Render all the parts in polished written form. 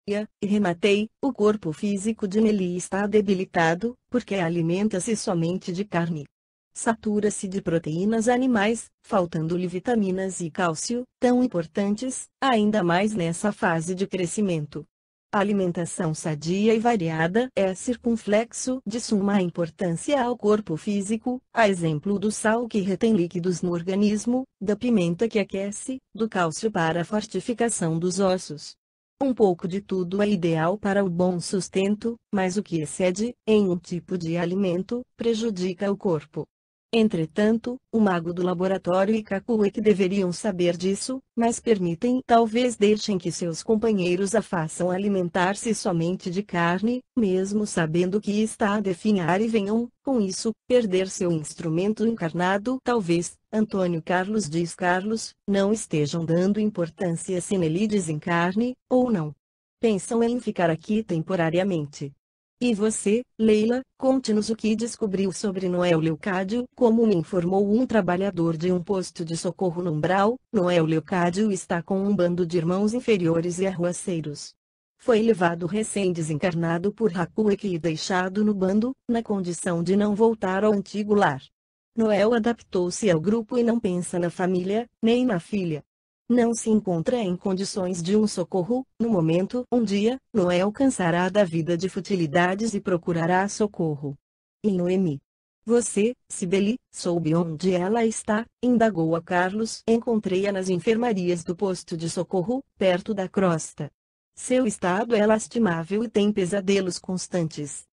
E rematei, o corpo físico de Nelly está debilitado, porque alimenta-se somente de carne. Satura-se de proteínas animais, faltando-lhe vitaminas e cálcio, tão importantes, ainda mais nessa fase de crescimento. A alimentação sadia e variada é circunflexo de suma importância ao corpo físico, a exemplo do sal que retém líquidos no organismo, da pimenta que aquece, do cálcio para a fortificação dos ossos. Um pouco de tudo é ideal para o bom sustento, mas o que excede, em um tipo de alimento, prejudica o corpo. Entretanto, o mago do laboratório e Kakuek deveriam saber disso, mas talvez deixem que seus companheiros a façam alimentar-se somente de carne, mesmo sabendo que está a definhar e venham, com isso, perder seu instrumento encarnado. Talvez, Antônio Carlos diz Carlos, não estejam dando importância se Nelly desencarne, ou não. Pensam em ficar aqui temporariamente. E você, Leila, conte-nos o que descobriu sobre Noel Leocádio. Como me informou um trabalhador de um posto de socorro no Umbral, Noel Leocádio está com um bando de irmãos inferiores e arruaceiros. Foi levado recém-desencarnado por Hakuek e deixado no bando, na condição de não voltar ao antigo lar. Noel adaptou-se ao grupo e não pensa na família, nem na filha. Não se encontra em condições de um socorro. No momento, um dia, Noel cansará da vida de futilidades e procurará socorro. E Noemi? Você, Cibele, soube onde ela está? Indagou a Carlos. Encontrei-a nas enfermarias do posto de socorro, perto da crosta. Seu estado é lastimável e tem pesadelos constantes.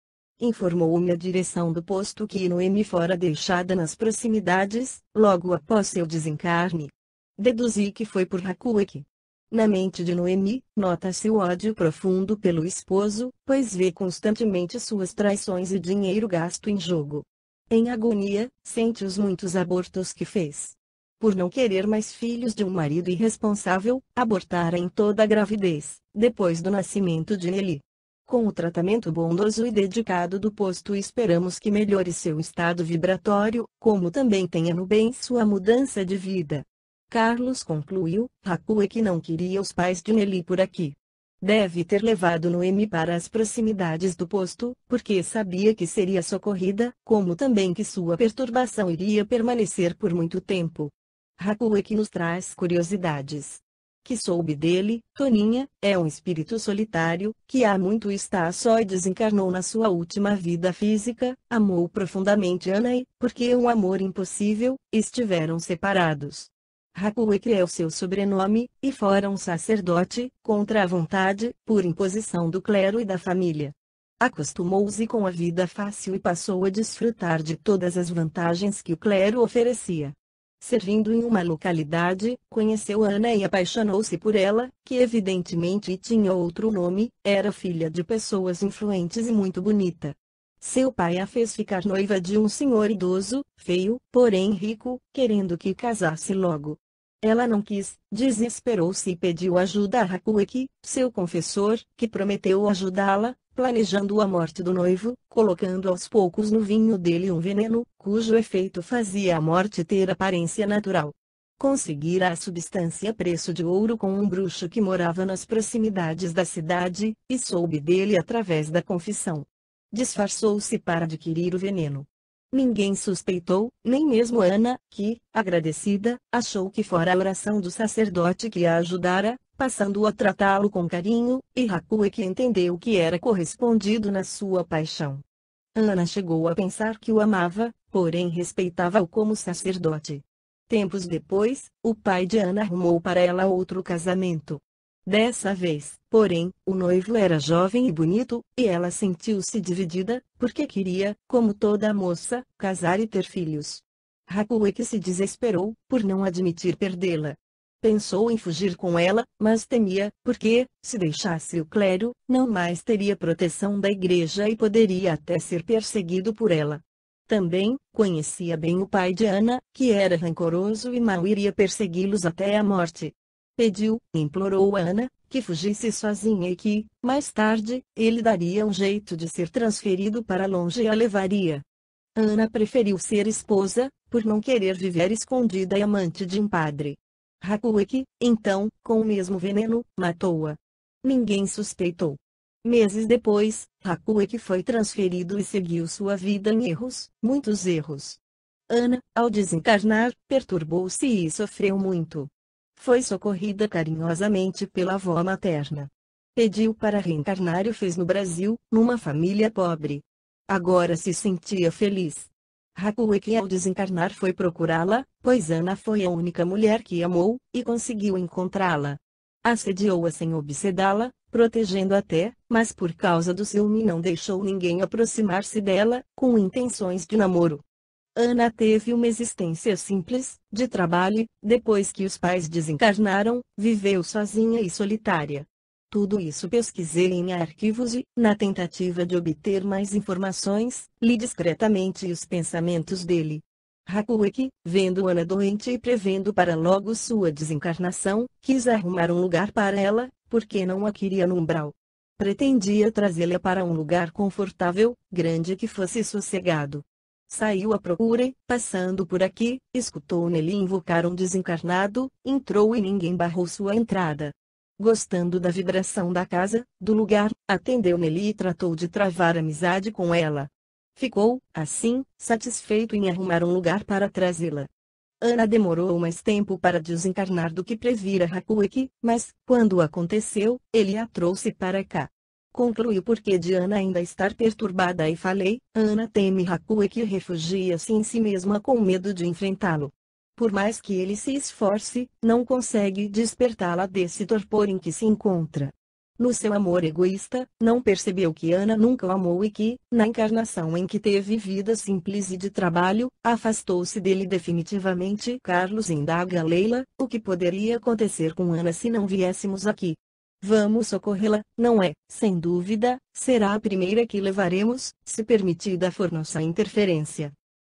Informou-me a direção do posto que Noemi fora deixada nas proximidades, logo após seu desencarne. Deduzi que foi por Hakuek. Na mente de Noemi, nota-se o ódio profundo pelo esposo, pois vê constantemente suas traições e dinheiro gasto em jogo. Em agonia, sente os muitos abortos que fez. Por não querer mais filhos de um marido irresponsável, abortara em toda a gravidez, depois do nascimento de Nelly. Com o tratamento bondoso e dedicado do posto esperamos que melhore seu estado vibratório, como também tenha no bem sua mudança de vida. Carlos concluiu, Hakuek não queria os pais de Nelly por aqui. Deve ter levado Noemi para as proximidades do posto, porque sabia que seria socorrida, como também que sua perturbação iria permanecer por muito tempo. Hakuek nos traz curiosidades. Que soube dele, Toninha, é um espírito solitário, que há muito está só e desencarnou na sua última vida física, amou profundamente Ana e, porque um amor impossível, estiveram separados. Hakuek é o seu sobrenome, e fora um sacerdote, contra a vontade, por imposição do clero e da família. Acostumou-se com a vida fácil e passou a desfrutar de todas as vantagens que o clero oferecia. Servindo em uma localidade, conheceu Ana e apaixonou-se por ela, que evidentemente tinha outro nome, era filha de pessoas influentes e muito bonita. Seu pai a fez ficar noiva de um senhor idoso, feio, porém rico, querendo que casasse logo. Ela não quis, desesperou-se e pediu ajuda a Hakuek, seu confessor, que prometeu ajudá-la, planejando a morte do noivo, colocando aos poucos no vinho dele um veneno, cujo efeito fazia a morte ter aparência natural. Conseguira a substância a preço de ouro com um bruxo que morava nas proximidades da cidade, e soube dele através da confissão. Disfarçou-se para adquirir o veneno. Ninguém suspeitou, nem mesmo Ana, que, agradecida, achou que fora a oração do sacerdote que a ajudara, passando a tratá-lo com carinho, e Hakuek entendeu que era correspondido na sua paixão. Ana chegou a pensar que o amava, porém respeitava-o como sacerdote. Tempos depois, o pai de Ana arrumou para ela outro casamento. Dessa vez, porém, o noivo era jovem e bonito, e ela sentiu-se dividida, porque queria, como toda moça, casar e ter filhos. Hakuek se desesperou, por não admitir perdê-la. Pensou em fugir com ela, mas temia, porque, se deixasse o clero, não mais teria proteção da igreja e poderia até ser perseguido por ela. Também, conhecia bem o pai de Ana, que era rancoroso e mau, iria persegui-los até a morte. Pediu, implorou a Ana, que fugisse sozinha e que, mais tarde, ele daria um jeito de ser transferido para longe e a levaria. Ana preferiu ser esposa, por não querer viver escondida e amante de um padre. Hakuek, então, com o mesmo veneno, matou-a. Ninguém suspeitou. Meses depois, Hakueki foi transferido e seguiu sua vida em erros, muitos erros. Ana, ao desencarnar, perturbou-se e sofreu muito. Foi socorrida carinhosamente pela avó materna. Pediu para reencarnar e o fez no Brasil, numa família pobre. Agora se sentia feliz. Hakueki ao desencarnar foi procurá-la, pois Ana foi a única mulher que amou, e conseguiu encontrá-la. Assediou-a sem obsedá-la, protegendo até, mas por causa do ciúme não deixou ninguém aproximar-se dela, com intenções de namoro. Ana teve uma existência simples, de trabalho, depois que os pais desencarnaram, viveu sozinha e solitária. Tudo isso pesquisei em arquivos e, na tentativa de obter mais informações, li discretamente os pensamentos dele. Hakueki, vendo Ana doente e prevendo para logo sua desencarnação, quis arrumar um lugar para ela, porque não a queria no umbral. Pretendia trazê-la para um lugar confortável, grande que fosse sossegado. Saiu à procura e, passando por aqui, escutou nele invocar um desencarnado, entrou e ninguém barrou sua entrada. Gostando da vibração da casa, do lugar, atendeu nele e tratou de travar amizade com ela. Ficou, assim, satisfeito em arrumar um lugar para trazê-la. Ana demorou mais tempo para desencarnar do que previra Hakueki, mas, quando aconteceu, ele a trouxe para cá. Concluiu porque de Ana ainda estar perturbada e falei, Ana teme Hakueki e refugia-se em si mesma com medo de enfrentá-lo. Por mais que ele se esforce, não consegue despertá-la desse torpor em que se encontra. No seu amor egoísta, não percebeu que Ana nunca o amou e que, na encarnação em que teve vida simples e de trabalho, afastou-se dele definitivamente. Carlos indaga Leila, o que poderia acontecer com Ana se não viéssemos aqui? Vamos socorrê-la, não é? Sem dúvida, será a primeira que levaremos, se permitida for nossa interferência.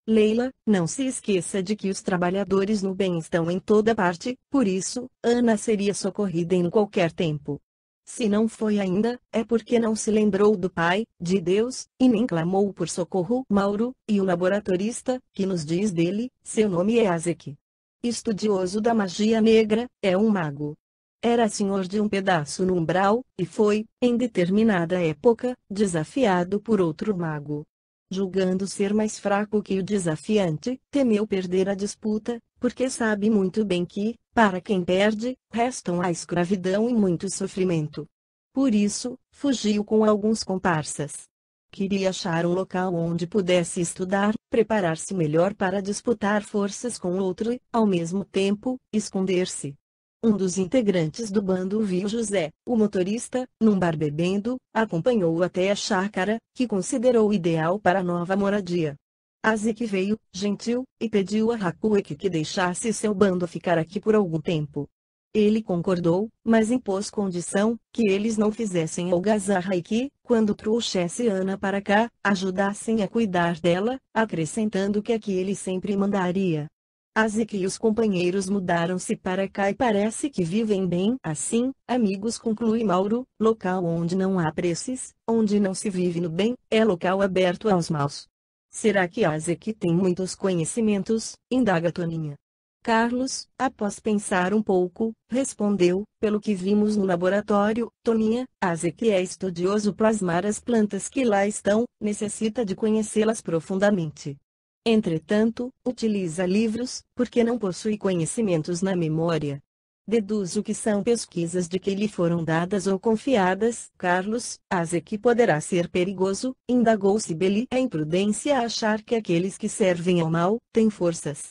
Leila, não se esqueça de que os trabalhadores no bem estão em toda parte, por isso, Ana seria socorrida em qualquer tempo. Se não foi ainda, é porque não se lembrou do Pai, de Deus, e nem clamou por socorro. Mauro, e o laboratorista, que nos diz dele, seu nome é Azek. Estudioso da magia negra, é um mago. Era senhor de um pedaço no umbral, e foi, em determinada época, desafiado por outro mago. Julgando ser mais fraco que o desafiante, temeu perder a disputa, porque sabe muito bem que, para quem perde, restam a escravidão e muito sofrimento. Por isso, fugiu com alguns comparsas. Queria achar um local onde pudesse estudar, preparar-se melhor para disputar forças com outro e, ao mesmo tempo, esconder-se. Um dos integrantes do bando viu José, o motorista, num bar bebendo, acompanhou-o até a chácara, que considerou ideal para a nova moradia. Azek veio, gentil, e pediu a Hakueki que deixasse seu bando ficar aqui por algum tempo. Ele concordou, mas impôs condição, que eles não fizessem algazarra e que, quando trouxesse Ana para cá, ajudassem a cuidar dela, acrescentando que aqui ele sempre mandaria. Azek e os companheiros mudaram-se para cá e parece que vivem bem assim, amigos, conclui Mauro. Local onde não há preces, onde não se vive no bem, é local aberto aos maus. Será que Azek tem muitos conhecimentos? Indaga Toninha. Carlos, após pensar um pouco, respondeu, pelo que vimos no laboratório, Toninha, Azek é estudioso plasmar as plantas que lá estão, necessita de conhecê-las profundamente. Entretanto, utiliza livros, porque não possui conhecimentos na memória. Deduzo que são pesquisas de que lhe foram dadas ou confiadas. Carlos, Azek poderá ser perigoso, indagou Cibele. É imprudência achar que aqueles que servem ao mal, têm forças.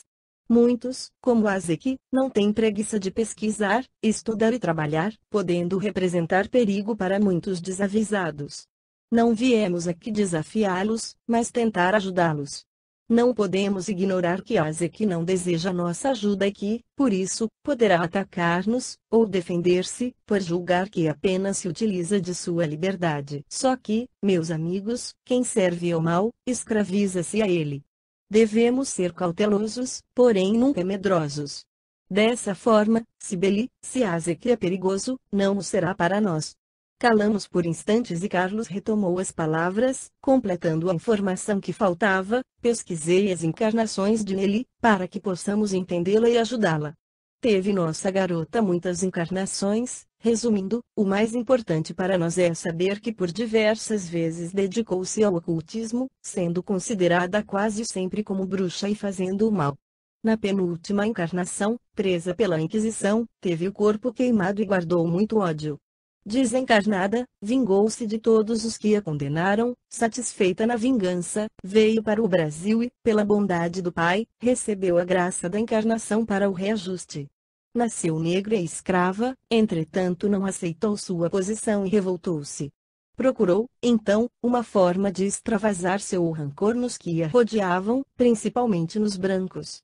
Muitos, como Azek, não têm preguiça de pesquisar, estudar e trabalhar, podendo representar perigo para muitos desavisados. Não viemos aqui desafiá-los, mas tentar ajudá-los. Não podemos ignorar que Azek não deseja nossa ajuda e que, por isso, poderá atacar-nos, ou defender-se, por julgar que apenas se utiliza de sua liberdade. Só que, meus amigos, quem serve ao mal, escraviza-se a ele. Devemos ser cautelosos, porém nunca medrosos. Dessa forma, Cibele, se Azek é perigoso, não o será para nós. Calamos por instantes e Carlos retomou as palavras, completando a informação que faltava. Pesquisei as encarnações de Nelly, para que possamos entendê-la e ajudá-la. Teve nossa garota muitas encarnações, Resumindo, o mais importante para nós é saber que por diversas vezes dedicou-se ao ocultismo, sendo considerada quase sempre como bruxa e fazendo o mal. Na penúltima encarnação, presa pela Inquisição, teve o corpo queimado e guardou muito ódio. Desencarnada, vingou-se de todos os que a condenaram, satisfeita na vingança, veio para o Brasil e, pela bondade do Pai, recebeu a graça da encarnação para o reajuste. Nasceu negra e escrava, entretanto não aceitou sua posição e revoltou-se. Procurou, então, uma forma de extravasar seu rancor nos que a rodeavam, principalmente nos brancos.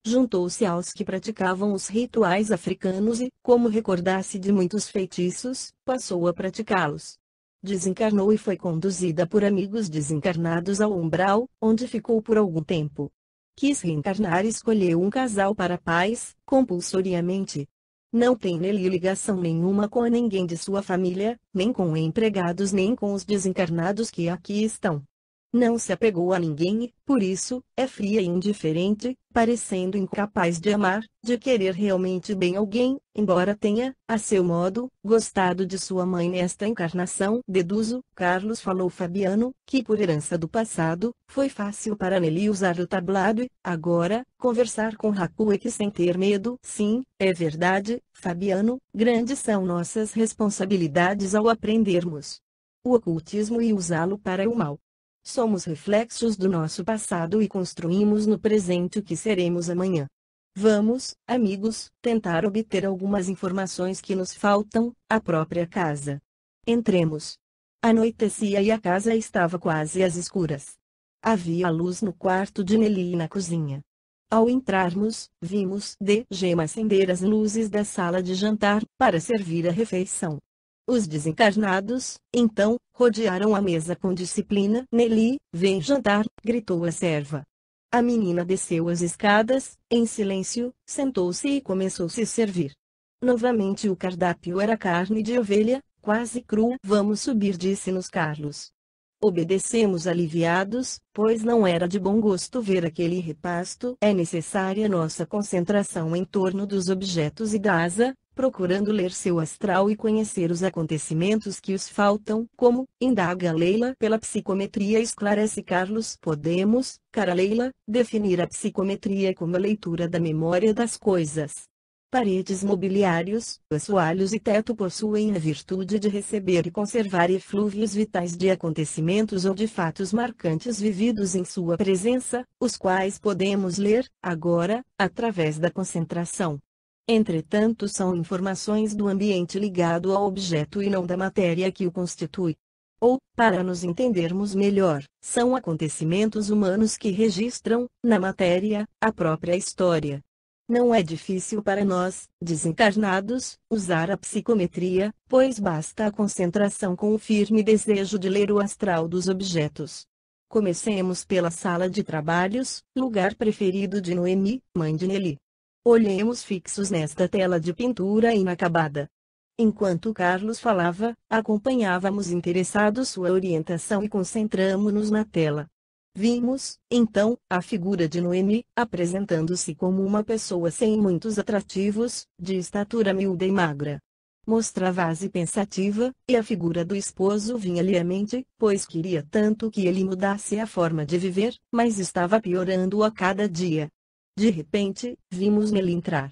Juntou-se aos que praticavam os rituais africanos e, como recordasse de muitos feitiços, passou a praticá-los. Desencarnou e foi conduzida por amigos desencarnados ao umbral, onde ficou por algum tempo. Quis reencarnar e escolheu um casal para pais, compulsoriamente. Não tem nele ligação nenhuma com ninguém de sua família, nem com empregados nem com os desencarnados que aqui estão. Não se apegou a ninguém e, por isso, é fria e indiferente, parecendo incapaz de amar, de querer realmente bem alguém, embora tenha, a seu modo, gostado de sua mãe nesta encarnação. Deduzo, Carlos falou Fabiano, que por herança do passado, foi fácil para Nelly usar o tablado e, agora, conversar com Hakuek sem ter medo. Sim, é verdade, Fabiano, grandes são nossas responsabilidades ao aprendermos o ocultismo e usá-lo para o mal. Somos reflexos do nosso passado e construímos no presente o que seremos amanhã. Vamos, amigos, tentar obter algumas informações que nos faltam, a própria casa. Entremos. Anoitecia e a casa estava quase às escuras. Havia luz no quarto de Nelly e na cozinha. Ao entrarmos, vimos Gema acender as luzes da sala de jantar, para servir a refeição. Os desencarnados, então, rodearam a mesa com disciplina. Nelly, vem jantar, gritou a serva. A menina desceu as escadas, em silêncio, sentou-se e começou a se servir. Novamente o cardápio era carne de ovelha, quase crua. Vamos subir, disse-nos Carlos. Obedecemos aliviados, pois não era de bom gosto ver aquele repasto. É necessária nossa concentração em torno dos objetos e da asa, procurando ler seu astral e conhecer os acontecimentos que os faltam, como, indaga Leila pela psicometria. Esclarece Carlos. Podemos, cara Leila, definir a psicometria como a leitura da memória das coisas. Paredes, mobiliários, assoalhos e teto possuem a virtude de receber e conservar eflúvios vitais de acontecimentos ou de fatos marcantes vividos em sua presença, os quais podemos ler, agora, através da concentração. Entretanto, são informações do ambiente ligado ao objeto e não da matéria que o constitui. Ou, para nos entendermos melhor, são acontecimentos humanos que registram, na matéria, a própria história. Não é difícil para nós, desencarnados, usar a psicometria, pois basta a concentração com o firme desejo de ler o astral dos objetos. Comecemos pela sala de trabalhos, lugar preferido de Noemi, mãe de Nelly. Olhemos fixos nesta tela de pintura inacabada. Enquanto Carlos falava, acompanhávamos interessados sua orientação e concentramo-nos na tela. Vimos, então, a figura de Noemi, apresentando-se como uma pessoa sem muitos atrativos, de estatura miúda e magra. Mostrava-se pensativa, e a figura do esposo vinha-lhe à mente, pois queria tanto que ele mudasse a forma de viver, mas estava piorando a cada dia. De repente, vimos Nelly entrar.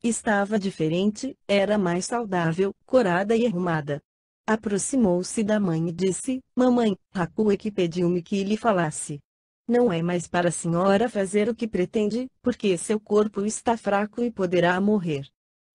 Estava diferente, era mais saudável, corada e arrumada. Aproximou-se da mãe e disse: Mamãe, Hakuek pediu-me que lhe falasse. Não é mais para a senhora fazer o que pretende, porque seu corpo está fraco e poderá morrer.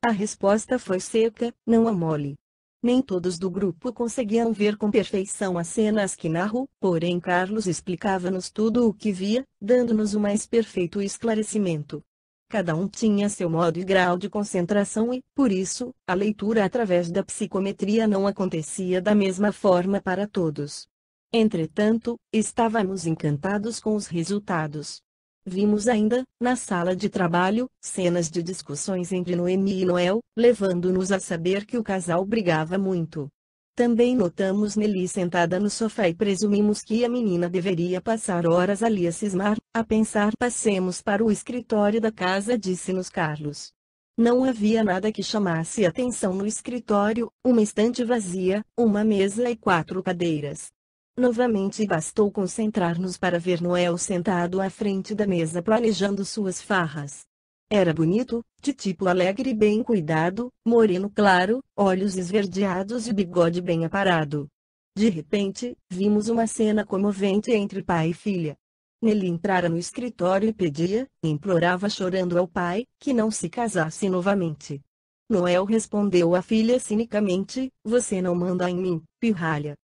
A resposta foi seca, não amole. Nem todos do grupo conseguiam ver com perfeição as cenas que narro, porém Carlos explicava-nos tudo o que via, dando-nos o mais perfeito esclarecimento. Cada um tinha seu modo e grau de concentração e, por isso, a leitura através da psicometria não acontecia da mesma forma para todos. Entretanto, estávamos encantados com os resultados. Vimos ainda, na sala de trabalho, cenas de discussões entre Noemi e Noel, levando-nos a saber que o casal brigava muito. Também notamos Nelly sentada no sofá e presumimos que a menina deveria passar horas ali a cismar, a pensar. Passemos para o escritório da casa, disse-nos Carlos. Não havia nada que chamasse atenção no escritório, uma estante vazia, uma mesa e 4 cadeiras. Novamente bastou concentrar-nos para ver Noel sentado à frente da mesa planejando suas farras. Era bonito, de tipo alegre e bem cuidado, moreno claro, olhos esverdeados e bigode bem aparado. De repente, vimos uma cena comovente entre pai e filha. Nelly entrara no escritório e pedia, implorava chorando ao pai, que não se casasse novamente. Noel respondeu à filha cinicamente: você não manda em mim, pirralha.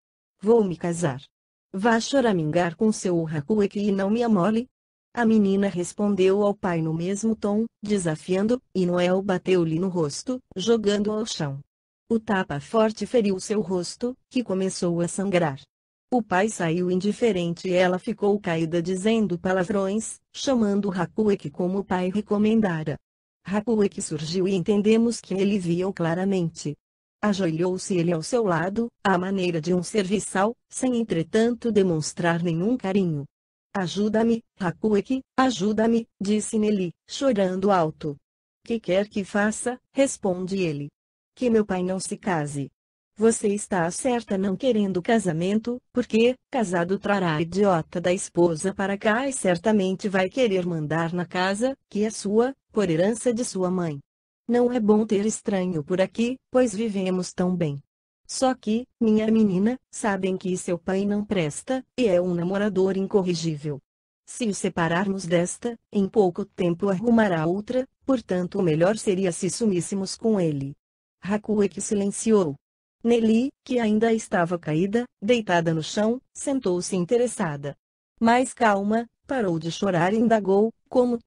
Vou me casar. Vá choramingar com seu Hakueki e não me amole. A menina respondeu ao pai no mesmo tom, desafiando, e Noel bateu-lhe no rosto, jogando-o ao chão. O tapa forte feriu seu rosto, que começou a sangrar. O pai saiu indiferente e ela ficou caída dizendo palavrões, chamando Hakueki como o pai recomendara. Hakueki surgiu e entendemos que ele via-o claramente. Ajoelhou-se ele ao seu lado, à maneira de um serviçal, sem entretanto demonstrar nenhum carinho. Ajuda-me, Hakueki, ajuda-me, disse Nelly, chorando alto. Que quer que faça? Responde ele. Que meu pai não se case. Você está certa não querendo casamento, porque, casado trará a idiota da esposa para cá e certamente vai querer mandar na casa, que é sua, por herança de sua mãe. Não é bom ter estranho por aqui, pois vivemos tão bem. Só que, minha menina, sabem que seu pai não presta, e é um namorador incorrigível. Se o separarmos desta, em pouco tempo arrumará outra, portanto o melhor seria se sumíssemos com ele. Hakueki silenciou. Nelly, que ainda estava caída, deitada no chão, sentou-se interessada. Mais calma, parou de chorar e indagou, como?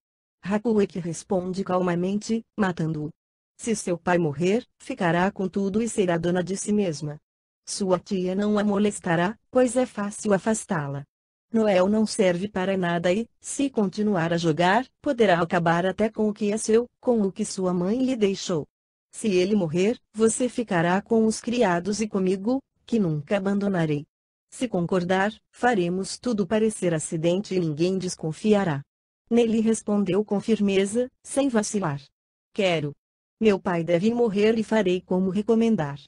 Hakueki responde calmamente, matando-o. Se seu pai morrer, ficará com tudo e será dona de si mesma. Sua tia não a molestará, pois é fácil afastá-la. Noel não serve para nada e, se continuar a jogar, poderá acabar até com o que é seu, com o que sua mãe lhe deixou. Se ele morrer, você ficará com os criados e comigo, que nunca abandonarei. Se concordar, faremos tudo parecer acidente e ninguém desconfiará. Nelly respondeu com firmeza, sem vacilar. Quero. Meu pai deve morrer e farei como recomendar.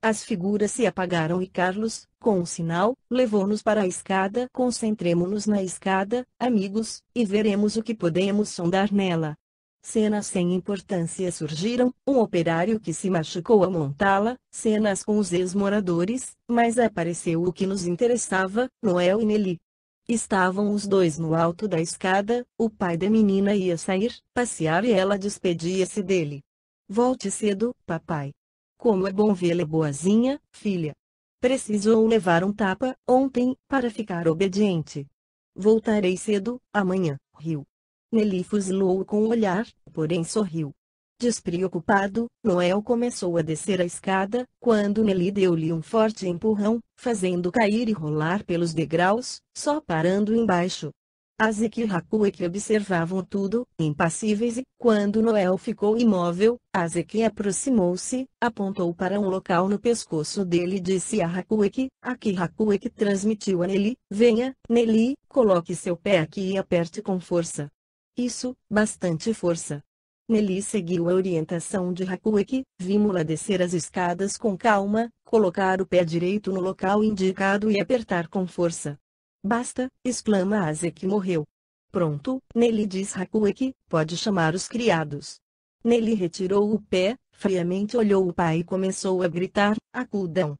As figuras se apagaram e Carlos, com um sinal, levou-nos para a escada. Concentremo-nos na escada, amigos, e veremos o que podemos sondar nela. Cenas sem importância surgiram, um operário que se machucou ao montá-la, cenas com os ex-moradores, mas apareceu o que nos interessava, Noel e Nelly. Estavam os dois no alto da escada, o pai da menina ia sair, passear e ela despedia-se dele. Volte cedo, papai. Como é bom vê-la boazinha, filha. Precisou levar um tapa, ontem, para ficar obediente. Voltarei cedo, amanhã, riu. Nelly fuzilou-o com o olhar, porém sorriu. Despreocupado, Noel começou a descer a escada, quando Nelly deu-lhe um forte empurrão, fazendo cair e rolar pelos degraus, só parando embaixo. Azeki e Hakueki observavam tudo, impassíveis e, quando Noel ficou imóvel, Azeki aproximou-se, apontou para um local no pescoço dele e disse a Hakueki, aqui Hakueki transmitiu a Nelly, venha, Nelly, coloque seu pé aqui e aperte com força. Isso, bastante força. Nelly seguiu a orientação de Hakueki, vimos-la descer as escadas com calma, colocar o pé direito no local indicado e apertar com força. Basta, exclama Azeki morreu. Pronto, Nelly diz Hakueki, pode chamar os criados. Nelly retirou o pé, friamente olhou o pai e começou a gritar, acudam.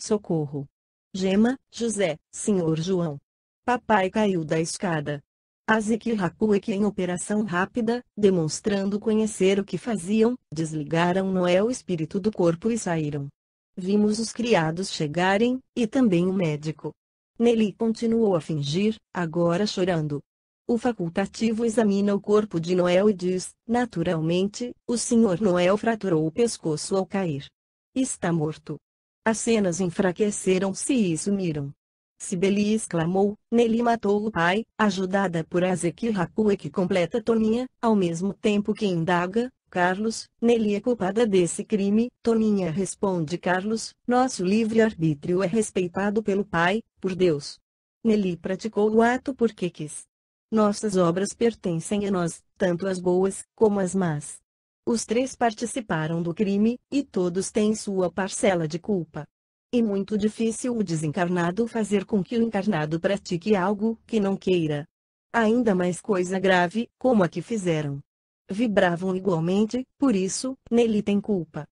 Socorro. Gema, José, Senhor João. Papai caiu da escada. Azeki e Hakueki em operação rápida, demonstrando conhecer o que faziam, desligaram Noel espírito do corpo e saíram. Vimos os criados chegarem, e também o médico. Nelly continuou a fingir, agora chorando. O facultativo examina o corpo de Noel e diz, naturalmente, o Sr. Noel fraturou o pescoço ao cair. Está morto. As cenas enfraqueceram-se e sumiram. Cibele exclamou, Nelly matou o pai, ajudada por Azeki e Hakueki completa Toninha, ao mesmo tempo que indaga, Carlos, Nelly é culpada desse crime, Toninha responde Carlos, nosso livre-arbítrio é respeitado pelo pai, por Deus. Nelly praticou o ato porque quis. Nossas obras pertencem a nós, tanto as boas, como as más. Os três participaram do crime, e todos têm sua parcela de culpa. E muito difícil o desencarnado fazer com que o encarnado pratique algo que não queira. Ainda mais coisa grave, como a que fizeram. Vibravam igualmente, por isso, nele tem culpa.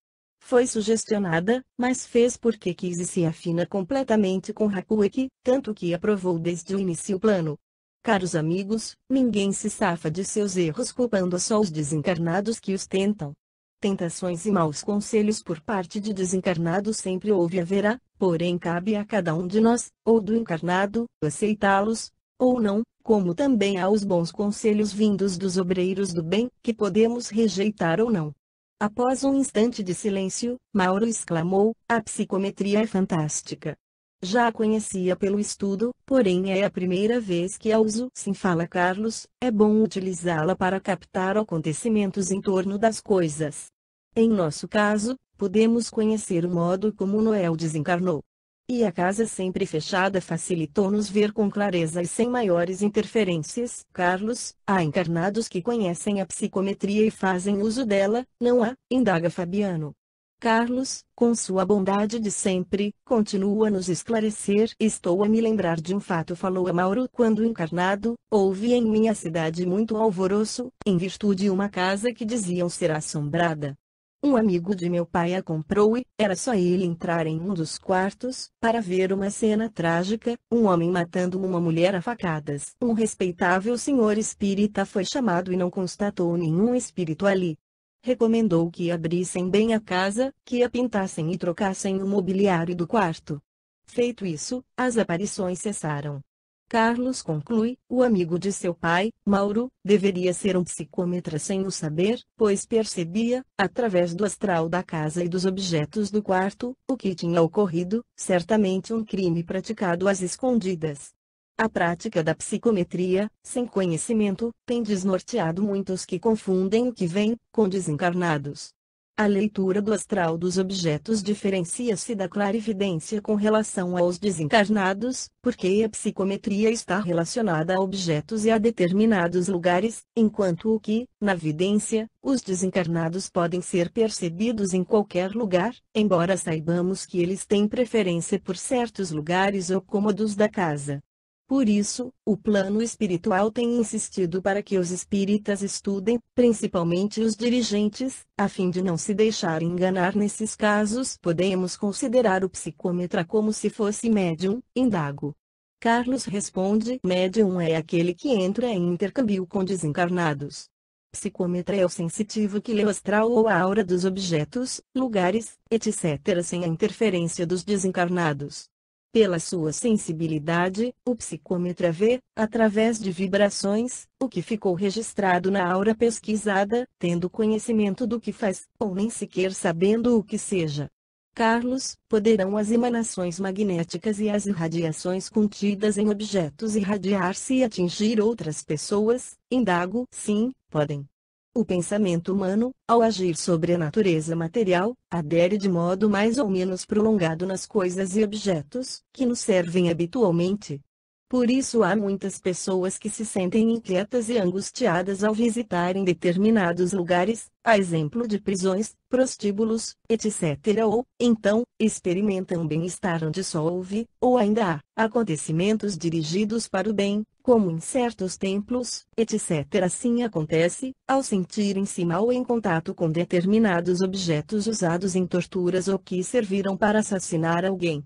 Foi sugestionada, mas fez porque quis e se afina completamente com Hakueki, tanto que aprovou desde o início o plano. Caros amigos, ninguém se safa de seus erros culpando só os desencarnados que os tentam. Tentações e maus conselhos por parte de desencarnados sempre houve e haverá, porém cabe a cada um de nós, ou do encarnado, aceitá-los, ou não, como também há os bons conselhos vindos dos obreiros do bem, que podemos rejeitar ou não. Após um instante de silêncio, Mauro exclamou: a psicometria é fantástica. Já a conhecia pelo estudo, porém é a primeira vez que a uso. Sim, fala Carlos, é bom utilizá-la para captar acontecimentos em torno das coisas. Em nosso caso, podemos conhecer o modo como Noel desencarnou. E a casa sempre fechada facilitou-nos ver com clareza e sem maiores interferências. Carlos, há encarnados que conhecem a psicometria e fazem uso dela, não há? Indaga Fabiano. Carlos, com sua bondade de sempre, continua a nos esclarecer. Estou a me lembrar de um fato, falou a Mauro, quando encarnado, houve em minha cidade muito alvoroço, em virtude de uma casa que diziam ser assombrada. Um amigo de meu pai a comprou e, era só ele entrar em um dos quartos, para ver uma cena trágica, um homem matando uma mulher a facadas. Um respeitável senhor espírita foi chamado e não constatou nenhum espírito ali. Recomendou que abrissem bem a casa, que a pintassem e trocassem o mobiliário do quarto. Feito isso, as aparições cessaram. Carlos conclui, o amigo de seu pai, Mauro, deveria ser um psicômetra sem o saber, pois percebia, através do astral da casa e dos objetos do quarto, o que tinha ocorrido, certamente um crime praticado às escondidas. A prática da psicometria, sem conhecimento, tem desnorteado muitos que confundem o que vem, com desencarnados. A leitura do astral dos objetos diferencia-se da clarividência com relação aos desencarnados, porque a psicometria está relacionada a objetos e a determinados lugares, enquanto o que, na vidência, os desencarnados podem ser percebidos em qualquer lugar, embora saibamos que eles têm preferência por certos lugares ou cômodos da casa. Por isso, o plano espiritual tem insistido para que os espíritas estudem, principalmente os dirigentes, a fim de não se deixar enganar nesses casos. Podemos considerar o psicômetra como se fosse médium, indago. Carlos responde: médium é aquele que entra em intercâmbio com desencarnados. Psicômetra é o sensitivo que lê o astral ou a aura dos objetos, lugares, etc. sem a interferência dos desencarnados. Pela sua sensibilidade, o psicômetra vê, através de vibrações, o que ficou registrado na aura pesquisada, tendo conhecimento do que faz, ou nem sequer sabendo o que seja. Carlos, poderão as emanações magnéticas e as irradiações contidas em objetos irradiar-se e atingir outras pessoas? Indago. Sim, podem. O pensamento humano, ao agir sobre a natureza material, adere de modo mais ou menos prolongado nas coisas e objetos que nos servem habitualmente. Por isso há muitas pessoas que se sentem inquietas e angustiadas ao visitarem determinados lugares, a exemplo de prisões, prostíbulos, etc. Ou, então, experimentam bem-estar onde só houve, ou ainda há, acontecimentos dirigidos para o bem, como em certos templos, etc. Assim acontece, ao sentirem-se mal em contato com determinados objetos usados em torturas ou que serviram para assassinar alguém.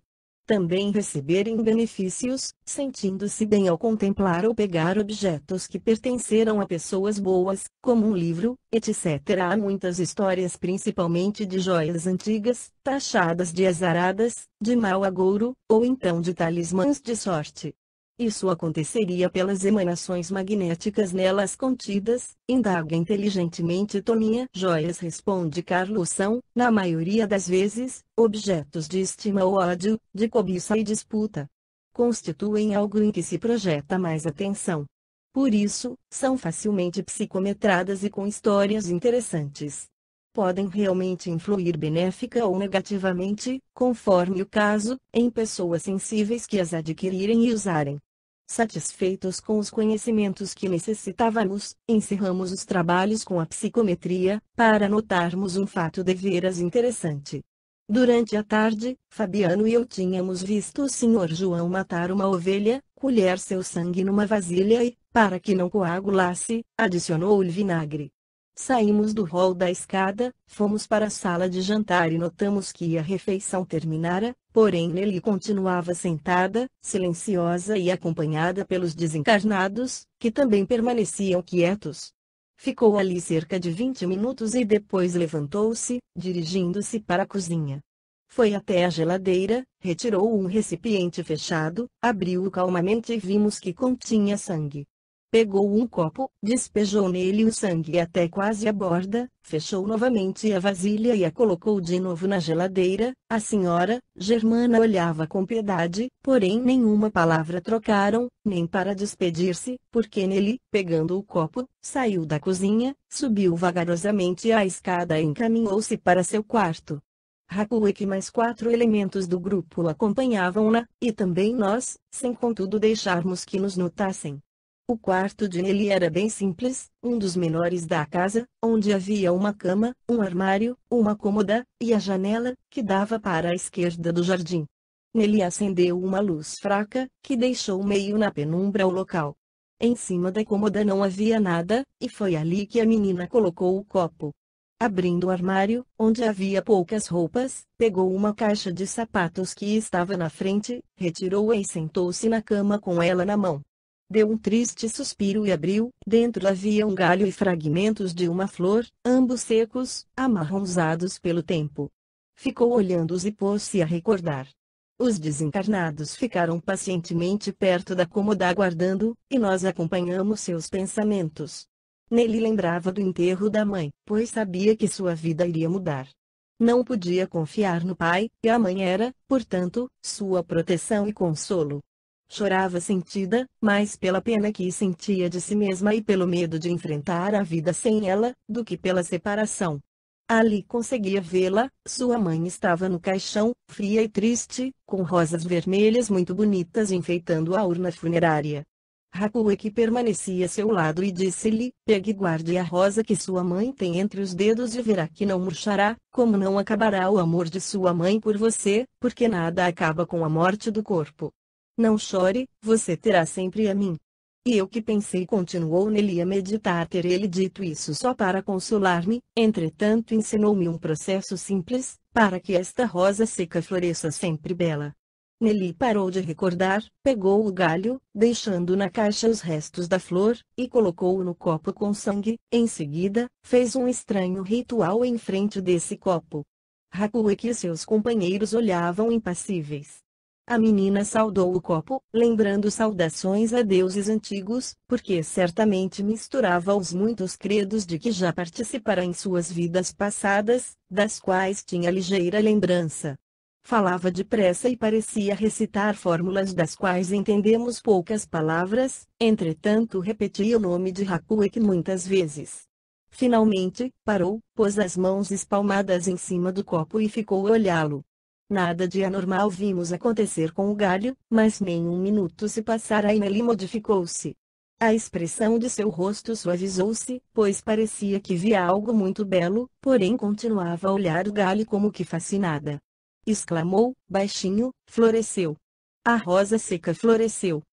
Também receberem benefícios, sentindo-se bem ao contemplar ou pegar objetos que pertenceram a pessoas boas, como um livro, etc. Há muitas histórias, principalmente de joias antigas, taxadas de azaradas, de mau agouro, ou então de talismãs de sorte. Isso aconteceria pelas emanações magnéticas nelas contidas, indaga inteligentemente Toninha. Joias, responde Carlos, são, na maioria das vezes, objetos de estima ou ódio, de cobiça e disputa. Constituem algo em que se projeta mais atenção. Por isso, são facilmente psicometradas e com histórias interessantes. Podem realmente influir benéfica ou negativamente, conforme o caso, em pessoas sensíveis que as adquirirem e usarem. Satisfeitos com os conhecimentos que necessitávamos, encerramos os trabalhos com a psicometria, para notarmos um fato deveras interessante. Durante a tarde, Fabiano e eu tínhamos visto o Sr. João matar uma ovelha, colher seu sangue numa vasilha e, para que não coagulasse, adicionou-lhe vinagre. Saímos do hall da escada, fomos para a sala de jantar e notamos que a refeição terminara, porém Nelly continuava sentada, silenciosa e acompanhada pelos desencarnados, que também permaneciam quietos. Ficou ali cerca de 20 minutos e depois levantou-se, dirigindo-se para a cozinha. Foi até a geladeira, retirou um recipiente fechado, abriu-o calmamente e vimos que continha sangue. Pegou um copo, despejou nele o sangue até quase a borda, fechou novamente a vasilha e a colocou de novo na geladeira. A senhora, Germana olhava com piedade, porém nenhuma palavra trocaram, nem para despedir-se, porque Nelly, pegando o copo, saiu da cozinha, subiu vagarosamente a escada e encaminhou-se para seu quarto. Hakuek e mais 4 elementos do grupo acompanhavam-na, e também nós, sem contudo deixarmos que nos notassem. O quarto de Nelly era bem simples, um dos menores da casa, onde havia uma cama, um armário, uma cômoda, e a janela, que dava para a esquerda do jardim. Nelly acendeu uma luz fraca, que deixou meio na penumbra o local. Em cima da cômoda não havia nada, e foi ali que a menina colocou o copo. Abrindo o armário, onde havia poucas roupas, pegou uma caixa de sapatos que estava na frente, retirou-a e sentou-se na cama com ela na mão. Deu um triste suspiro e abriu. Dentro havia um galho e fragmentos de uma flor, ambos secos, amarronzados pelo tempo. Ficou olhando-os e pôs-se a recordar. Os desencarnados ficaram pacientemente perto da cômoda aguardando, e nós acompanhamos seus pensamentos. Nelly lembrava do enterro da mãe, pois sabia que sua vida iria mudar. Não podia confiar no pai, e a mãe era, portanto, sua proteção e consolo. Chorava sentida, mais pela pena que sentia de si mesma e pelo medo de enfrentar a vida sem ela, do que pela separação. Ali conseguia vê-la, sua mãe estava no caixão, fria e triste, com rosas vermelhas muito bonitas enfeitando a urna funerária. Hakuek permanecia a seu lado e disse-lhe: pegue e guarde a rosa que sua mãe tem entre os dedos e verá que não murchará, como não acabará o amor de sua mãe por você, porque nada acaba com a morte do corpo. Não chore, você terá sempre a mim. E eu que pensei, continuou Nelly a meditar, ter ele dito isso só para consolar-me, entretanto ensinou-me um processo simples, para que esta rosa seca floresça sempre bela. Nelly parou de recordar, pegou o galho, deixando na caixa os restos da flor, e colocou-o no copo com sangue. Em seguida, fez um estranho ritual em frente desse copo. Hakuek e seus companheiros olhavam impassíveis. A menina saudou o copo, lembrando saudações a deuses antigos, porque certamente misturava os muitos credos de que já participara em suas vidas passadas, das quais tinha ligeira lembrança. Falava depressa e parecia recitar fórmulas das quais entendemos poucas palavras, entretanto repetia o nome de Hakuek muitas vezes. Finalmente, parou, pôs as mãos espalmadas em cima do copo e ficou a olhá-lo. Nada de anormal vimos acontecer com o galho, mas nem um minuto se passara e Nelly modificou-se. A expressão de seu rosto suavizou-se, pois parecia que via algo muito belo, porém continuava a olhar o galho como que fascinada. Exclamou, baixinho: floresceu. A rosa seca floresceu.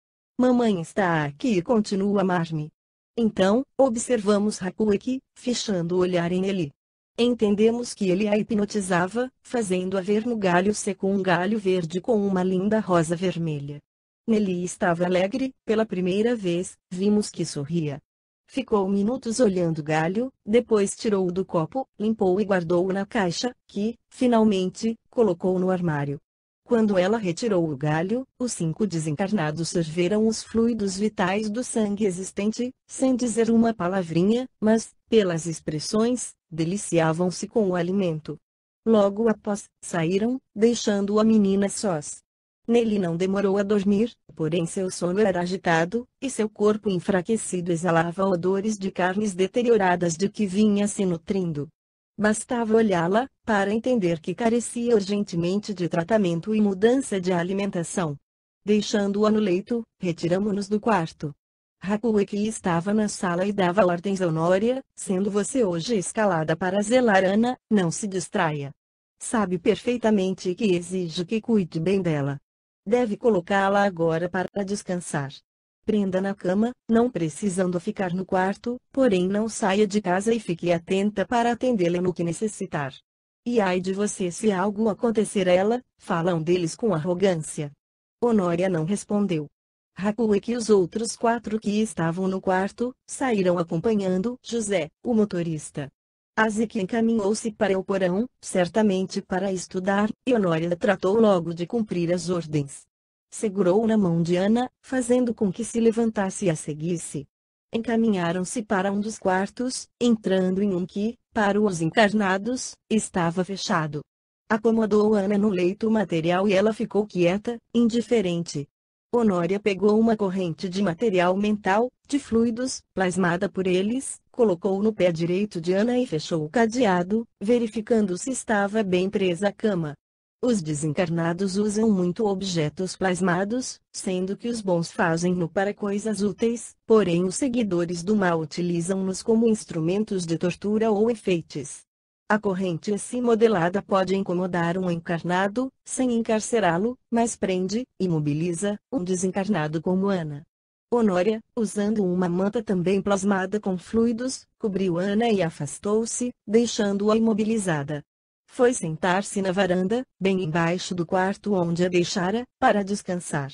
Mamãe está aqui e continua a amar-me. Então, observamos Hakuek, fechando o olhar em Nelly. Entendemos que ele a hipnotizava, fazendo-a ver no galho seco um galho verde com uma linda rosa vermelha. Nelly estava alegre, pela primeira vez, vimos que sorria. Ficou minutos olhando o galho, depois tirou-o do copo, limpou e guardou-o na caixa, que, finalmente, colocou no armário. Quando ela retirou o galho, os 5 desencarnados sorveram os fluidos vitais do sangue existente, sem dizer uma palavrinha, mas, pelas expressões, deliciavam-se com o alimento. Logo após, saíram, deixando a menina sós. Nelly não demorou a dormir, porém seu sono era agitado, e seu corpo enfraquecido exalava odores de carnes deterioradas de que vinha se nutrindo. Bastava olhá-la, para entender que carecia urgentemente de tratamento e mudança de alimentação. Deixando-a no leito, retiramo-nos do quarto. Hakueki estava na sala e dava ordens a Honória, sendo você hoje escalada para zelar Ana, não se distraia. Sabe perfeitamente que exige que cuide bem dela. Deve colocá-la agora para descansar. Prenda na cama, não precisando ficar no quarto, porém não saia de casa e fique atenta para atendê-la no que necessitar. E ai de você se algo acontecer a ela, falam deles com arrogância. Honória não respondeu. Hakueki e os outros 4 que estavam no quarto, saíram acompanhando José, o motorista. Azeki encaminhou-se para o porão, certamente para estudar, e Honória tratou logo de cumprir as ordens. Segurou na mão de Ana, fazendo com que se levantasse e a seguisse. Encaminharam-se para um dos quartos, entrando em um que, para os encarnados, estava fechado. Acomodou Ana no leito material e ela ficou quieta, indiferente. Honória pegou uma corrente de material mental, de fluidos, plasmada por eles, colocou no pé direito de Ana e fechou o cadeado, verificando se estava bem presa à cama. Os desencarnados usam muito objetos plasmados, sendo que os bons fazem-no para coisas úteis, porém os seguidores do mal utilizam-nos como instrumentos de tortura ou enfeites. A corrente assim modelada pode incomodar um encarnado, sem encarcerá-lo, mas prende, imobiliza, um desencarnado como Ana. Honória, usando uma manta também plasmada com fluidos, cobriu Ana e afastou-se, deixando-a imobilizada. Foi sentar-se na varanda, bem embaixo do quarto onde a deixara, para descansar.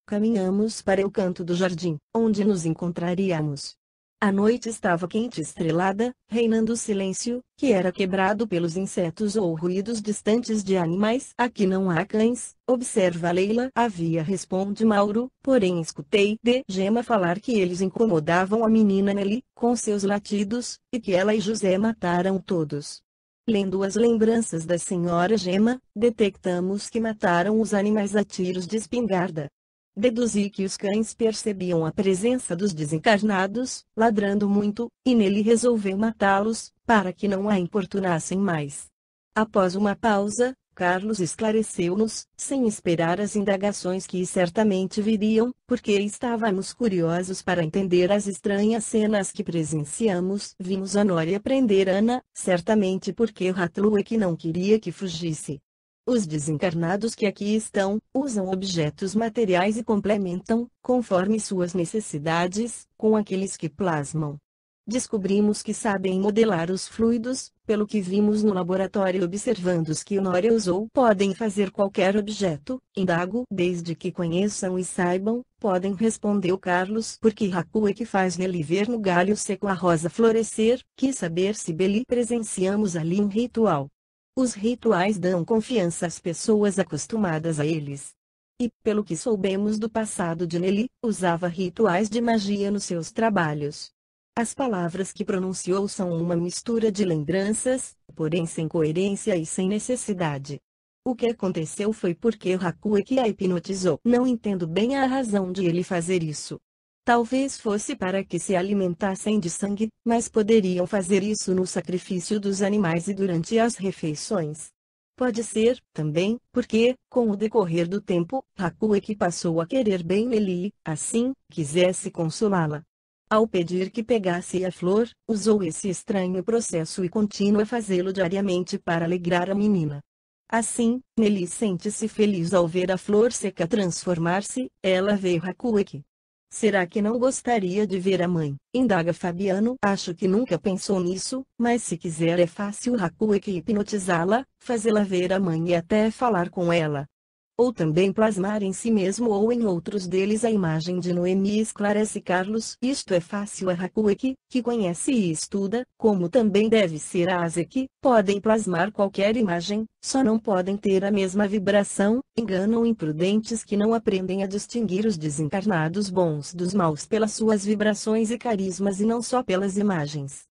Caminhamos para o canto do jardim, onde nos encontraríamos. A noite estava quente e estrelada, reinando silêncio, que era quebrado pelos insetos ou ruídos distantes de animais. Aqui não há cães, observa Leila. Havia, responde Mauro, porém escutei de Gema falar que eles incomodavam a menina Nelly, com seus latidos, e que ela e José mataram todos. Lendo as lembranças da senhora Gema, detectamos que mataram os animais a tiros de espingarda. Deduzi que os cães percebiam a presença dos desencarnados, ladrando muito, e Nelly resolveu matá-los, para que não a importunassem mais. Após uma pausa, Carlos esclareceu-nos, sem esperar as indagações que certamente viriam, porque estávamos curiosos para entender as estranhas cenas que presenciamos. Vimos Honória prender Ana, certamente porque Hakueki não queria que fugisse. Os desencarnados que aqui estão, usam objetos materiais e complementam, conforme suas necessidades, com aqueles que plasmam. Descobrimos que sabem modelar os fluidos, pelo que vimos no laboratório observando os que Honória usou. Podem fazer qualquer objeto, indago. Desde que conheçam e saibam, podem, respondeu Carlos. Porque Hakueki faz nele ver no galho seco a rosa florescer. Quis saber se Beli presenciamos ali um ritual. Os rituais dão confiança às pessoas acostumadas a eles. E, pelo que soubemos do passado de Nelly, usava rituais de magia nos seus trabalhos. As palavras que pronunciou são uma mistura de lembranças, porém sem coerência e sem necessidade. O que aconteceu foi porque Hakueki a hipnotizou. Não entendo bem a razão de ele fazer isso. Talvez fosse para que se alimentassem de sangue, mas poderiam fazer isso no sacrifício dos animais e durante as refeições. Pode ser, também, porque, com o decorrer do tempo, Hakueki passou a querer bem Nelly, assim, quisesse consolá-la. Ao pedir que pegasse a flor, usou esse estranho processo e continua a fazê-lo diariamente para alegrar a menina. Assim, Nelly sente-se feliz ao ver a flor seca transformar-se. Ela vê Hakueki. Será que não gostaria de ver a mãe? Indaga Fabiano. Acho que nunca pensou nisso, mas se quiser é fácil Hakueki hipnotizá-la, fazê-la ver a mãe e até falar com ela. Ou também plasmar em si mesmo ou em outros deles a imagem de Noemi, esclarece Carlos. Isto é fácil a Hakueki, que conhece e estuda, como também deve ser a Azeki. Podem plasmar qualquer imagem, só não podem ter a mesma vibração. Enganam imprudentes que não aprendem a distinguir os desencarnados bons dos maus pelas suas vibrações e carismas e não só pelas imagens.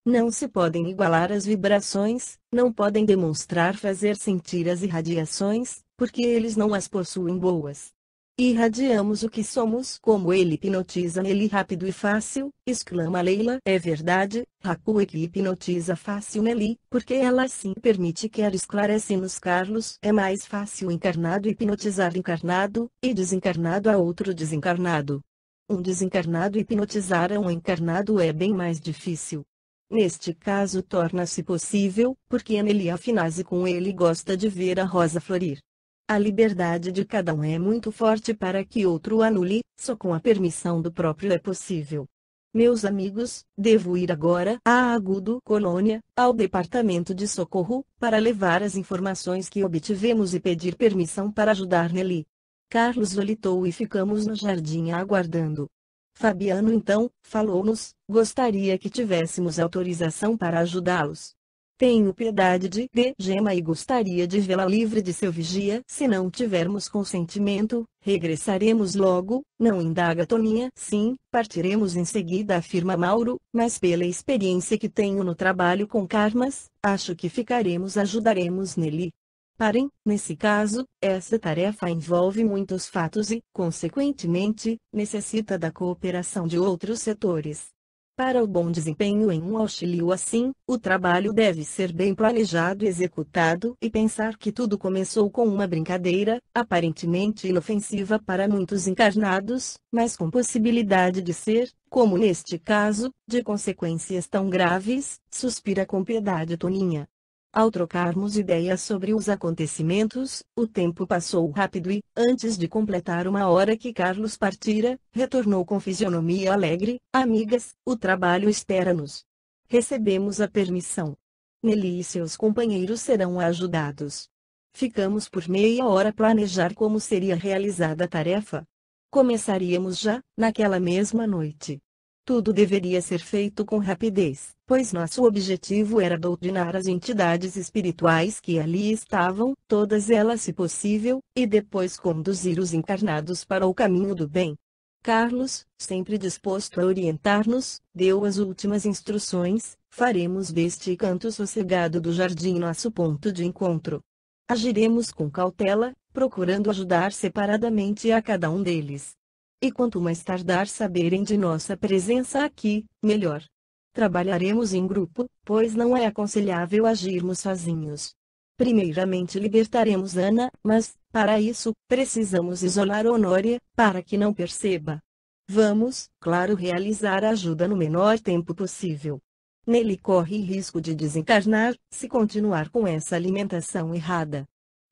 Não se podem igualar as vibrações, não podem demonstrar fazer sentir as irradiações, porque eles não as possuem boas. Irradiamos o que somos como ele hipnotiza Nelly rápido e fácil, exclama Leila. É verdade, Hakueki hipnotiza fácil Nelly, porque ela assim permite que ela esclarece-nos Carlos. É mais fácil encarnado hipnotizar encarnado, e desencarnado a outro desencarnado. Um desencarnado hipnotizar a um encarnado é bem mais difícil. Neste caso torna-se possível, porque Nelly afinase com ele gosta de ver a rosa florir. A liberdade de cada um é muito forte para que outro anule, só com a permissão do próprio é possível. Meus amigos, devo ir agora à Agudo Colônia, ao Departamento de Socorro, para levar as informações que obtivemos e pedir permissão para ajudar Nelly. Carlos volitou e ficamos no jardim aguardando. Fabiano então, falou-nos, gostaria que tivéssemos autorização para ajudá-los. Tenho piedade de Gema e gostaria de vê-la livre de seu vigia. Se não tivermos consentimento, regressaremos logo, não indaga Toninha. Sim, partiremos em seguida, afirma Mauro, mas pela experiência que tenho no trabalho com karmas, acho que ajudaremos Nelly. Porém, nesse caso, essa tarefa envolve muitos fatos e, consequentemente, necessita da cooperação de outros setores. Para o bom desempenho em um auxílio assim, o trabalho deve ser bem planejado e executado, e pensar que tudo começou com uma brincadeira, aparentemente inofensiva para muitos encarnados, mas com possibilidade de ser, como neste caso, de consequências tão graves, suspira com piedade Toninha. Ao trocarmos ideias sobre os acontecimentos, o tempo passou rápido e, antes de completar uma hora que Carlos partira, retornou com fisionomia alegre. Amigas, o trabalho espera-nos. Recebemos a permissão. Nelly e seus companheiros serão ajudados. Ficamos por meia hora a planejar como seria realizada a tarefa. Começaríamos já, naquela mesma noite. Tudo deveria ser feito com rapidez, pois nosso objetivo era doutrinar as entidades espirituais que ali estavam, todas elas se possível, e depois conduzir os encarnados para o caminho do bem. Carlos, sempre disposto a orientar-nos, deu as últimas instruções: faremos deste canto sossegado do jardim nosso ponto de encontro. Agiremos com cautela, procurando ajudar separadamente a cada um deles. E quanto mais tardar saberem de nossa presença aqui, melhor. Trabalharemos em grupo, pois não é aconselhável agirmos sozinhos. Primeiramente libertaremos Ana, mas, para isso, precisamos isolar Honória, para que não perceba. Vamos, claro, realizar a ajuda no menor tempo possível. Nelly corre risco de desencarnar, se continuar com essa alimentação errada.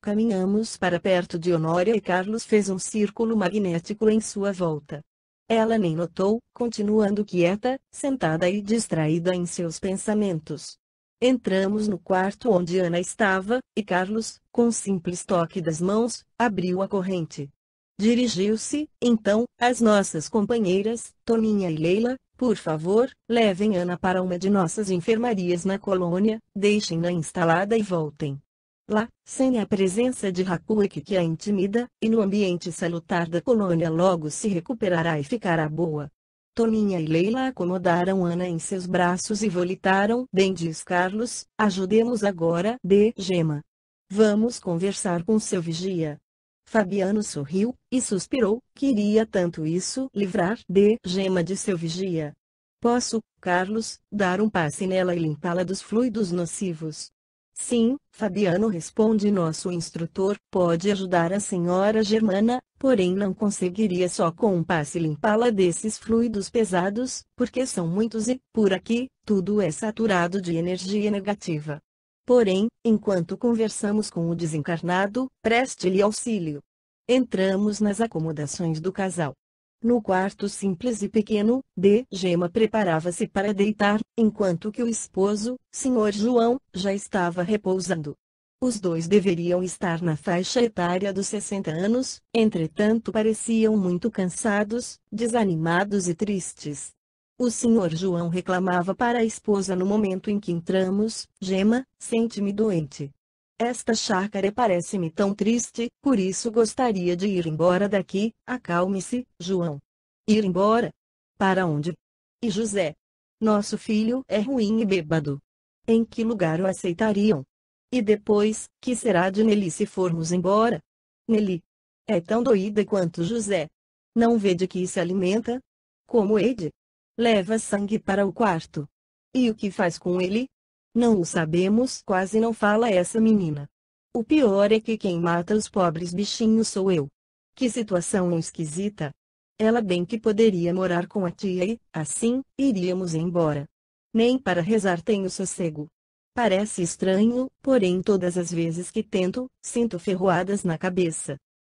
Caminhamos para perto de Honória e Carlos fez um círculo magnético em sua volta. Ela nem notou, continuando quieta, sentada e distraída em seus pensamentos. Entramos no quarto onde Ana estava, e Carlos, com um simples toque das mãos, abriu a corrente. Dirigiu-se, então, às nossas companheiras, Toninha e Leila: por favor, levem Ana para uma de nossas enfermarias na colônia, deixem-na instalada e voltem. Lá, sem a presença de Hakueki que a intimida, e no ambiente salutar da colônia logo se recuperará e ficará boa. Toninha e Leila acomodaram Ana em seus braços e volitaram. Bem, diz Carlos, ajudemos agora Gema. Vamos conversar com seu vigia. Fabiano sorriu, e suspirou, queria tanto isso, livrar Gema de seu vigia. Posso, Carlos, dar um passe nela e limpá-la dos fluidos nocivos? Sim, Fabiano responde, nosso instrutor pode ajudar a senhora Germana, porém não conseguiria só com um passe limpá-la desses fluidos pesados, porque são muitos e, por aqui, tudo é saturado de energia negativa. Porém, enquanto conversamos com o desencarnado, preste-lhe auxílio. Entramos nas acomodações do casal. No quarto simples e pequeno, Gema preparava-se para deitar, enquanto que o esposo, Sr. João, já estava repousando. Os dois deveriam estar na faixa etária dos 60 anos, entretanto pareciam muito cansados, desanimados e tristes. O Sr. João reclamava para a esposa no momento em que entramos: Gema, sente-me doente. Esta chácara parece-me tão triste, por isso gostaria de ir embora daqui. Acalme-se, João. Ir embora? Para onde? E José? Nosso filho é ruim e bêbado. Em que lugar o aceitariam? E depois, que será de Nelly se formos embora? Nelly? É tão doída quanto José. Não vê de que se alimenta? Como Ede? Leva sangue para o quarto. E o que faz com ele? Não o sabemos, quase não fala essa menina. O pior é que quem mata os pobres bichinhos sou eu. Que situação esquisita. Ela bem que poderia morar com a tia e, assim, iríamos embora. Nem para rezar tenho sossego. Parece estranho, porém todas as vezes que tento, sinto ferroadas na cabeça.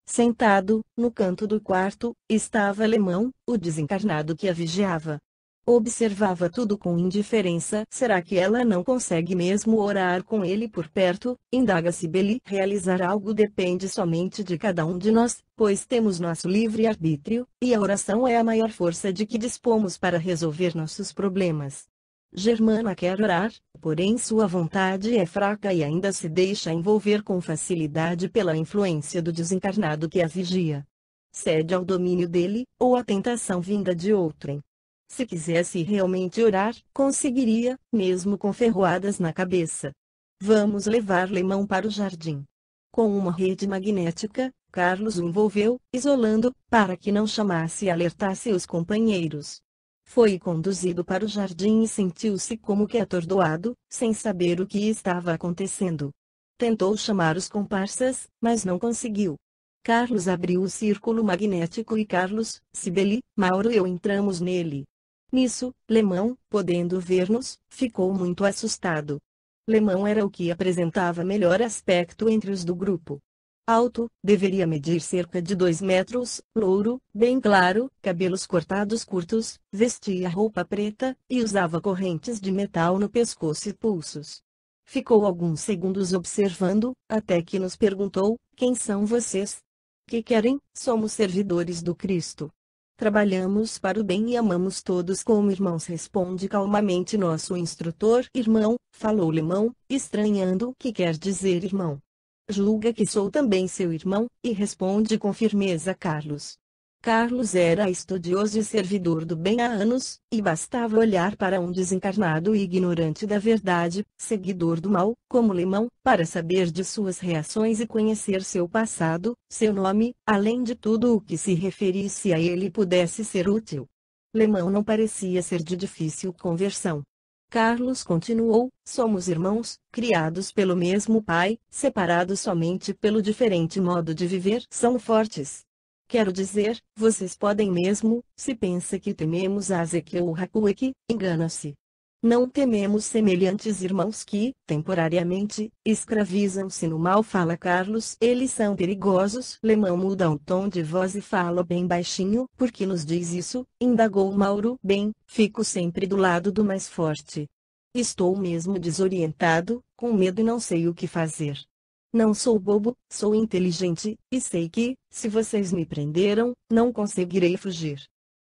Sentado, no canto do quarto, estava Alemão, o desencarnado que a vigiava. Observava tudo com indiferença. Será que ela não consegue mesmo orar com ele por perto? Indaga Cibele. Realizar algo depende somente de cada um de nós, pois temos nosso livre-arbítrio, e a oração é a maior força de que dispomos para resolver nossos problemas. Germana quer orar, porém sua vontade é fraca e ainda se deixa envolver com facilidade pela influência do desencarnado que a vigia. Cede ao domínio dele, ou à tentação vinda de outrem. Se quisesse realmente orar, conseguiria, mesmo com ferroadas na cabeça. Vamos levar Lemão para o jardim. Com uma rede magnética, Carlos o envolveu, isolando, para que não chamasse e alertasse os companheiros. Foi conduzido para o jardim e sentiu-se como que atordoado, sem saber o que estava acontecendo. Tentou chamar os comparsas, mas não conseguiu. Carlos abriu o círculo magnético e Carlos, Cibele, Mauro e eu entramos nele. Nisso, Lemão, podendo ver-nos, ficou muito assustado. Lemão era o que apresentava melhor aspecto entre os do grupo. Alto, deveria medir cerca de 2 metros, louro, bem claro, cabelos cortados curtos, vestia roupa preta, e usava correntes de metal no pescoço e pulsos. Ficou alguns segundos observando, até que nos perguntou: quem são vocês? Que querem? Somos servidores do Cristo. Trabalhamos para o bem e amamos todos como irmãos, responde calmamente nosso instrutor. Irmão, falou Lemão, estranhando o que quer dizer irmão. Julga que sou também seu irmão, e responde com firmeza Carlos. Carlos era estudioso e servidor do bem há anos, e bastava olhar para um desencarnado e ignorante da verdade, seguidor do mal, como Lemão, para saber de suas reações e conhecer seu passado, seu nome, além de tudo o que se referisse a ele pudesse ser útil. Lemão não parecia ser de difícil conversão. Carlos continuou: somos irmãos, criados pelo mesmo pai, separados somente pelo diferente modo de viver. São fortes. Quero dizer, vocês podem mesmo, se pensa que tememos a Ezequiel ou Hakuek, engana-se. Não tememos semelhantes irmãos que, temporariamente, escravizam-se no mal. Fala Carlos, eles são perigosos. Lemão muda um tom de voz e fala bem baixinho. Por que nos diz isso? Indagou Mauro. Bem, fico sempre do lado do mais forte. Estou mesmo desorientado, com medo e não sei o que fazer. Não sou bobo, sou inteligente, e sei que, se vocês me prenderam, não conseguirei fugir.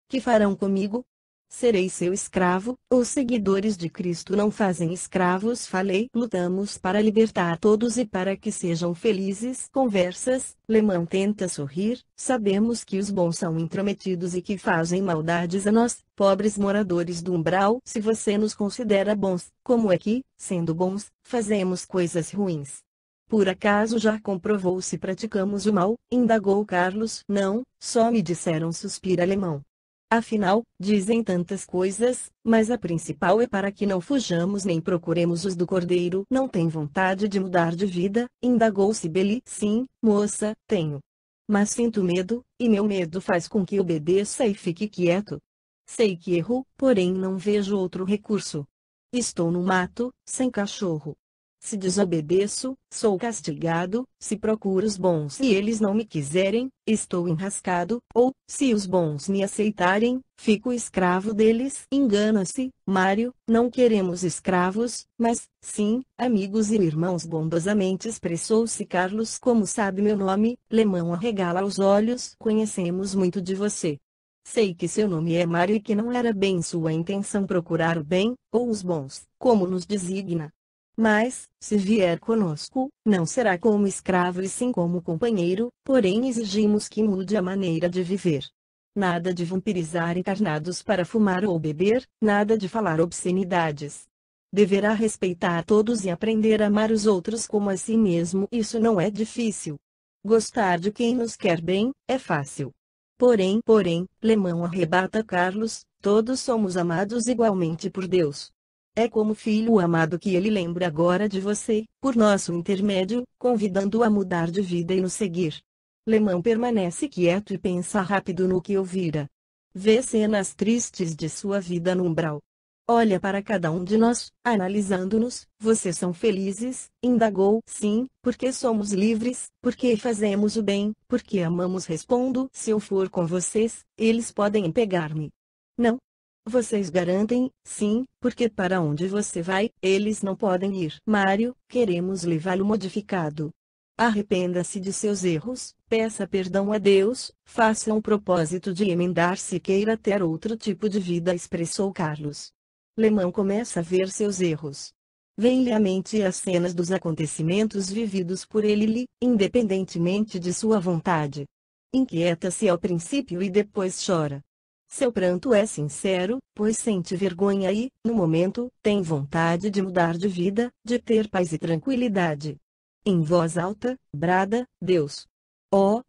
Que farão comigo? Serei seu escravo. Os seguidores de Cristo não fazem escravos. Falei, lutamos para libertar todos e para que sejam felizes. Conversas. Lemão tenta sorrir. Sabemos que os bons são intrometidos e que fazem maldades a nós, pobres moradores do umbral. Se você nos considera bons, como é que, sendo bons, fazemos coisas ruins? Por acaso já comprovou se praticamos o mal? Indagou Carlos. Não, só me disseram, suspira Alemão. Afinal, dizem tantas coisas, mas a principal é para que não fujamos nem procuremos os do Cordeiro. Não tem vontade de mudar de vida? Indagou Cibele. Sim, moça, tenho. Mas sinto medo, e meu medo faz com que obedeça e fique quieto. Sei que erro, porém não vejo outro recurso. Estou no mato, sem cachorro. Se desobedeço, sou castigado. Se procuro os bons e eles não me quiserem, estou enrascado. Ou, se os bons me aceitarem, fico escravo deles. Engana-se, Mário, não queremos escravos, mas, sim, amigos e irmãos. Bondosamente expressou-se Carlos. Como sabe meu nome? Lemão arregala os olhos. Conhecemos muito de você. Sei que seu nome é Mário e que não era bem sua intenção procurar o bem, ou os bons, como nos designa. Mas, se vier conosco, não será como escravo e sim como companheiro, porém exigimos que mude a maneira de viver. Nada de vampirizar encarnados para fumar ou beber, nada de falar obscenidades. Deverá respeitar todos e aprender a amar os outros como a si mesmo. Isso não é difícil. Gostar de quem nos quer bem, é fácil. Porém, Lemão arrebata Carlos, todos somos amados igualmente por Deus. É como filho amado que ele lembra agora de você, por nosso intermédio, convidando-o a mudar de vida e nos seguir. Lemão permanece quieto e pensa rápido no que ouvira. Vê cenas tristes de sua vida no umbral. Olha para cada um de nós, analisando-nos. Vocês são felizes? Indagou. Sim, porque somos livres, porque fazemos o bem, porque amamos. Respondo. Se eu for com vocês, eles podem pegar-me. Não. Vocês garantem? Sim, porque para onde você vai, eles não podem ir. Mário, queremos levá-lo modificado. Arrependa-se de seus erros, peça perdão a Deus, faça um propósito de emendar se queira ter outro tipo de vida, expressou Carlos. Lemão começa a ver seus erros. Vem-lhe à mente as cenas dos acontecimentos vividos por ele, independentemente de sua vontade. Inquieta-se ao princípio e depois chora. Seu pranto é sincero, pois sente vergonha e, no momento, tem vontade de mudar de vida, de ter paz e tranquilidade. Em voz alta, brada: Deus! Ó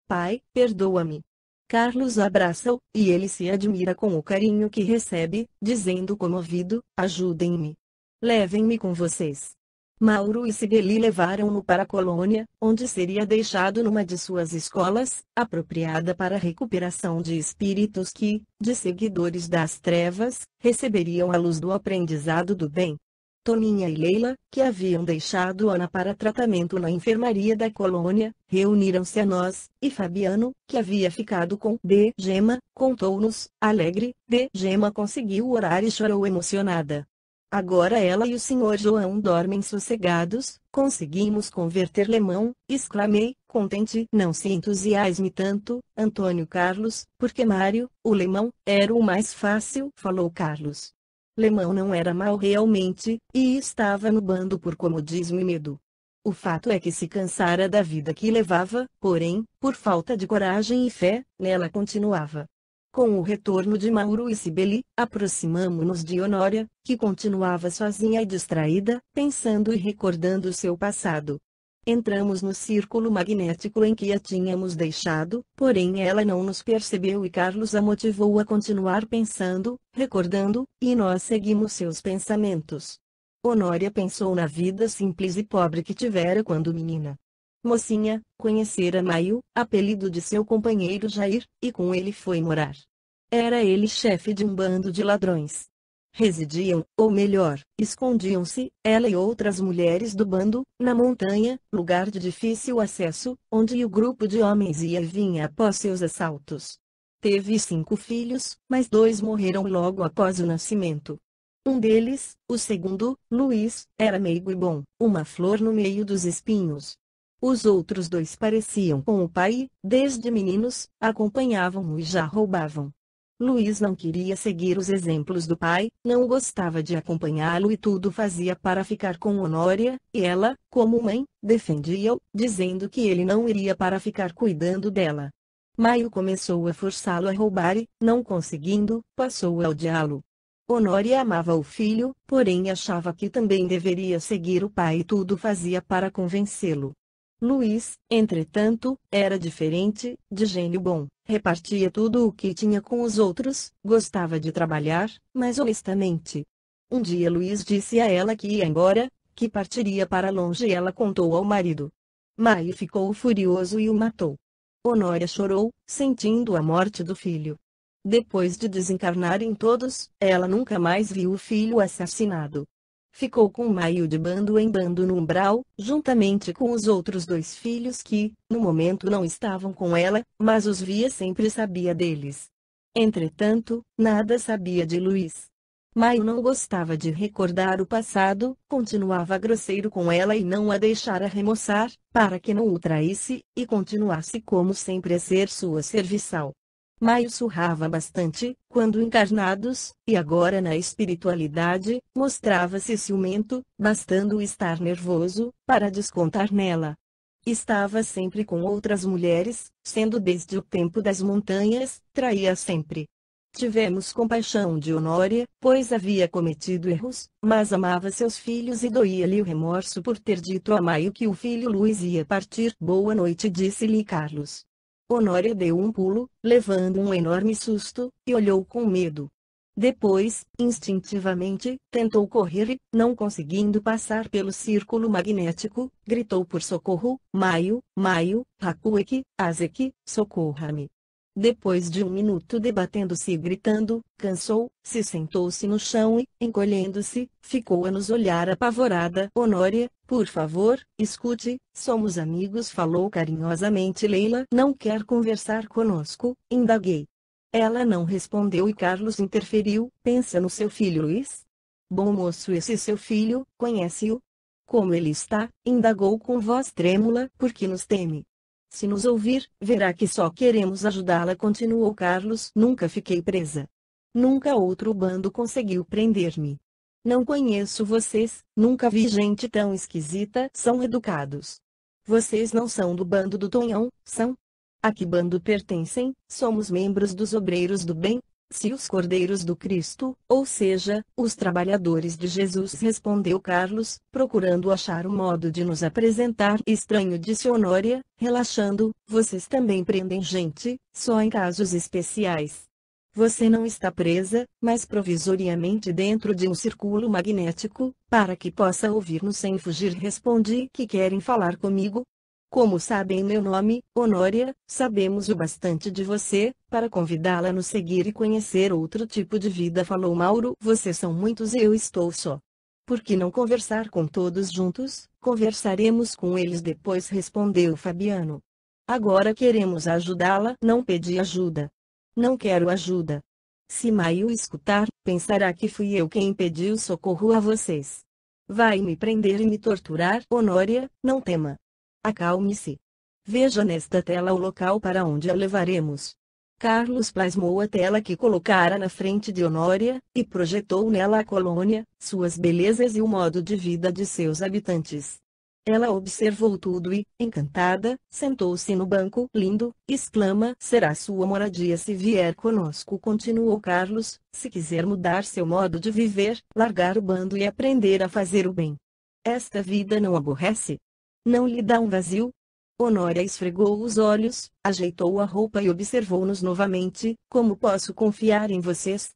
Pai, perdoa-me! Carlos abraça-o, e ele se admira com o carinho que recebe, dizendo comovido: ajudem-me. Levem-me com vocês. Mauro e Cibele levaram-no para a colônia, onde seria deixado numa de suas escolas, apropriada para a recuperação de espíritos que, de seguidores das trevas, receberiam a luz do aprendizado do bem. Toninha e Leila, que haviam deixado Ana para tratamento na enfermaria da colônia, reuniram-se a nós, e Fabiano, que havia ficado com D. Gema, contou-nos, alegre. D. Gema conseguiu orar e chorou emocionada. Agora ela e o Sr. João dormem sossegados, conseguimos converter Lemão, exclamei, contente. Não se entusiasme tanto, Antônio Carlos, porque Mário, o Lemão, era o mais fácil, falou Carlos. Lemão não era mau realmente, e estava no bando por comodismo e medo. O fato é que se cansara da vida que levava, porém, por falta de coragem e fé, nela continuava. Com o retorno de Mauro e Cibele, aproximamo-nos de Honória, que continuava sozinha e distraída, pensando e recordando seu passado. Entramos no círculo magnético em que a tínhamos deixado, porém ela não nos percebeu e Carlos a motivou a continuar pensando, recordando, e nós seguimos seus pensamentos. Honória pensou na vida simples e pobre que tivera quando menina. Mocinha, conhecera Maio, apelido de seu companheiro Jair, e com ele foi morar. Era ele chefe de um bando de ladrões. Residiam, ou melhor, escondiam-se, ela e outras mulheres do bando, na montanha, lugar de difícil acesso, onde o grupo de homens ia e vinha após seus assaltos. Teve 5 filhos, mas 2 morreram logo após o nascimento. Um deles, o segundo, Luiz, era meigo e bom, uma flor no meio dos espinhos. Os outros 2 pareciam com o pai, desde meninos, acompanhavam-o e já roubavam. Luiz não queria seguir os exemplos do pai, não gostava de acompanhá-lo e tudo fazia para ficar com Honória, e ela, como mãe, defendia-o, dizendo que ele não iria para ficar cuidando dela. Maio começou a forçá-lo a roubar e, não conseguindo, passou a odiá-lo. Honória amava o filho, porém achava que também deveria seguir o pai e tudo fazia para convencê-lo. Luiz, entretanto, era diferente, de gênio bom, repartia tudo o que tinha com os outros, gostava de trabalhar, mas honestamente. Um dia Luiz disse a ela que ia embora, que partiria para longe e ela contou ao marido. Maio ficou furioso e o matou. Honória chorou, sentindo a morte do filho. Depois de desencarnarem todos, ela nunca mais viu o filho assassinado. Ficou com Maio de bando em bando no umbral, juntamente com os outros 2 filhos que, no momento não estavam com ela, mas os via sempre e sabia deles. Entretanto, nada sabia de Luiz. Maio não gostava de recordar o passado, continuava grosseiro com ela e não a deixara remoçar, para que não o traísse, e continuasse como sempre a ser sua serviçal. Maio surrava bastante, quando encarnados, e agora na espiritualidade, mostrava-se ciumento, bastando estar nervoso, para descontar nela. Estava sempre com outras mulheres, sendo desde o tempo das montanhas, traía sempre. Tivemos compaixão de Honória, pois havia cometido erros, mas amava seus filhos e doía-lhe o remorso por ter dito a Maio que o filho Luiz ia partir. Boa noite, disse-lhe Carlos. Honória deu um pulo, levando um enorme susto, e olhou com medo. Depois, instintivamente, tentou correr e, não conseguindo passar pelo círculo magnético, gritou por socorro: Maio, Maio, Hakueki, Azeki, socorra-me. Depois de um minuto debatendo-se e gritando, cansou-se, sentou-se no chão e, encolhendo-se, ficou a nos olhar apavorada. Honória, por favor, escute, somos amigos, falou carinhosamente Leila. Não quer conversar conosco? Indaguei. Ela não respondeu e Carlos interferiu. Pensa no seu filho Luiz? Bom moço, esse seu filho, conhece-o? Como ele está? Indagou com voz trêmula. Porque nos teme? Se nos ouvir, verá que só queremos ajudá-la, continuou Carlos. Nunca fiquei presa. Nunca outro bando conseguiu prender-me. Não conheço vocês, nunca vi gente tão esquisita. São educados. Vocês não são do bando do Tonhão, são? A que bando pertencem? Somos membros dos obreiros do bem, se os cordeiros do Cristo, ou seja, os trabalhadores de Jesus, respondeu Carlos, procurando achar um modo de nos apresentar. Estranho, disse Honória, relaxando, vocês também prendem gente, só em casos especiais. Você não está presa, mas provisoriamente dentro de um círculo magnético, para que possa ouvir-nos sem fugir. Respondi. Que querem falar comigo? Como sabem meu nome, Honória, sabemos o bastante de você, para convidá-la a nos seguir e conhecer outro tipo de vida, falou Mauro. Vocês são muitos e eu estou só. Por que não conversar com todos juntos? Conversaremos com eles depois, respondeu Fabiano. Agora queremos ajudá-la. Não pedi ajuda. Não quero ajuda. Se Maio escutar, pensará que fui eu quem pediu socorro a vocês. Vai me prender e me torturar? Honória, não tema. Acalme-se. Veja nesta tela o local para onde a levaremos. Carlos plasmou a tela que colocara na frente de Honória, e projetou nela a colônia, suas belezas e o modo de vida de seus habitantes. Ela observou tudo e, encantada, sentou-se no banco. Lindo, exclama, será sua moradia se vier conosco, continuou Carlos, se quiser mudar seu modo de viver, largar o bando e aprender a fazer o bem. Esta vida não aborrece? Não lhe dá um vazio? Honória esfregou os olhos, ajeitou a roupa e observou-nos novamente. Como posso confiar em vocês?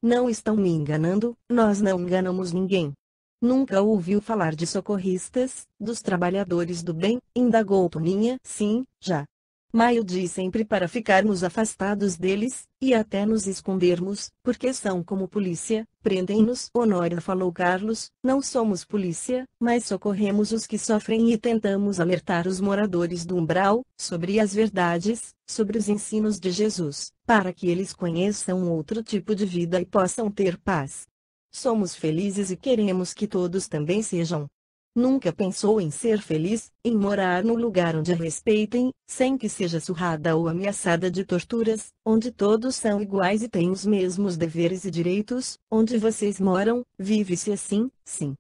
Não estão me enganando, nós não enganamos ninguém. Nunca ouviu falar de socorristas, dos trabalhadores do bem? Indagou Toninha. Sim, já. Maio diz sempre para ficarmos afastados deles, e até nos escondermos, porque são como polícia, prendem-nos. Honória, falou Carlos, não somos polícia, mas socorremos os que sofrem e tentamos alertar os moradores do umbral, sobre as verdades, sobre os ensinos de Jesus, para que eles conheçam outro tipo de vida e possam ter paz. Somos felizes e queremos que todos também sejam. Nunca pensou em ser feliz, em morar num lugar onde a respeitem, sem que seja surrada ou ameaçada de torturas, onde todos são iguais e têm os mesmos deveres e direitos? Onde vocês moram, vive-se assim, sim.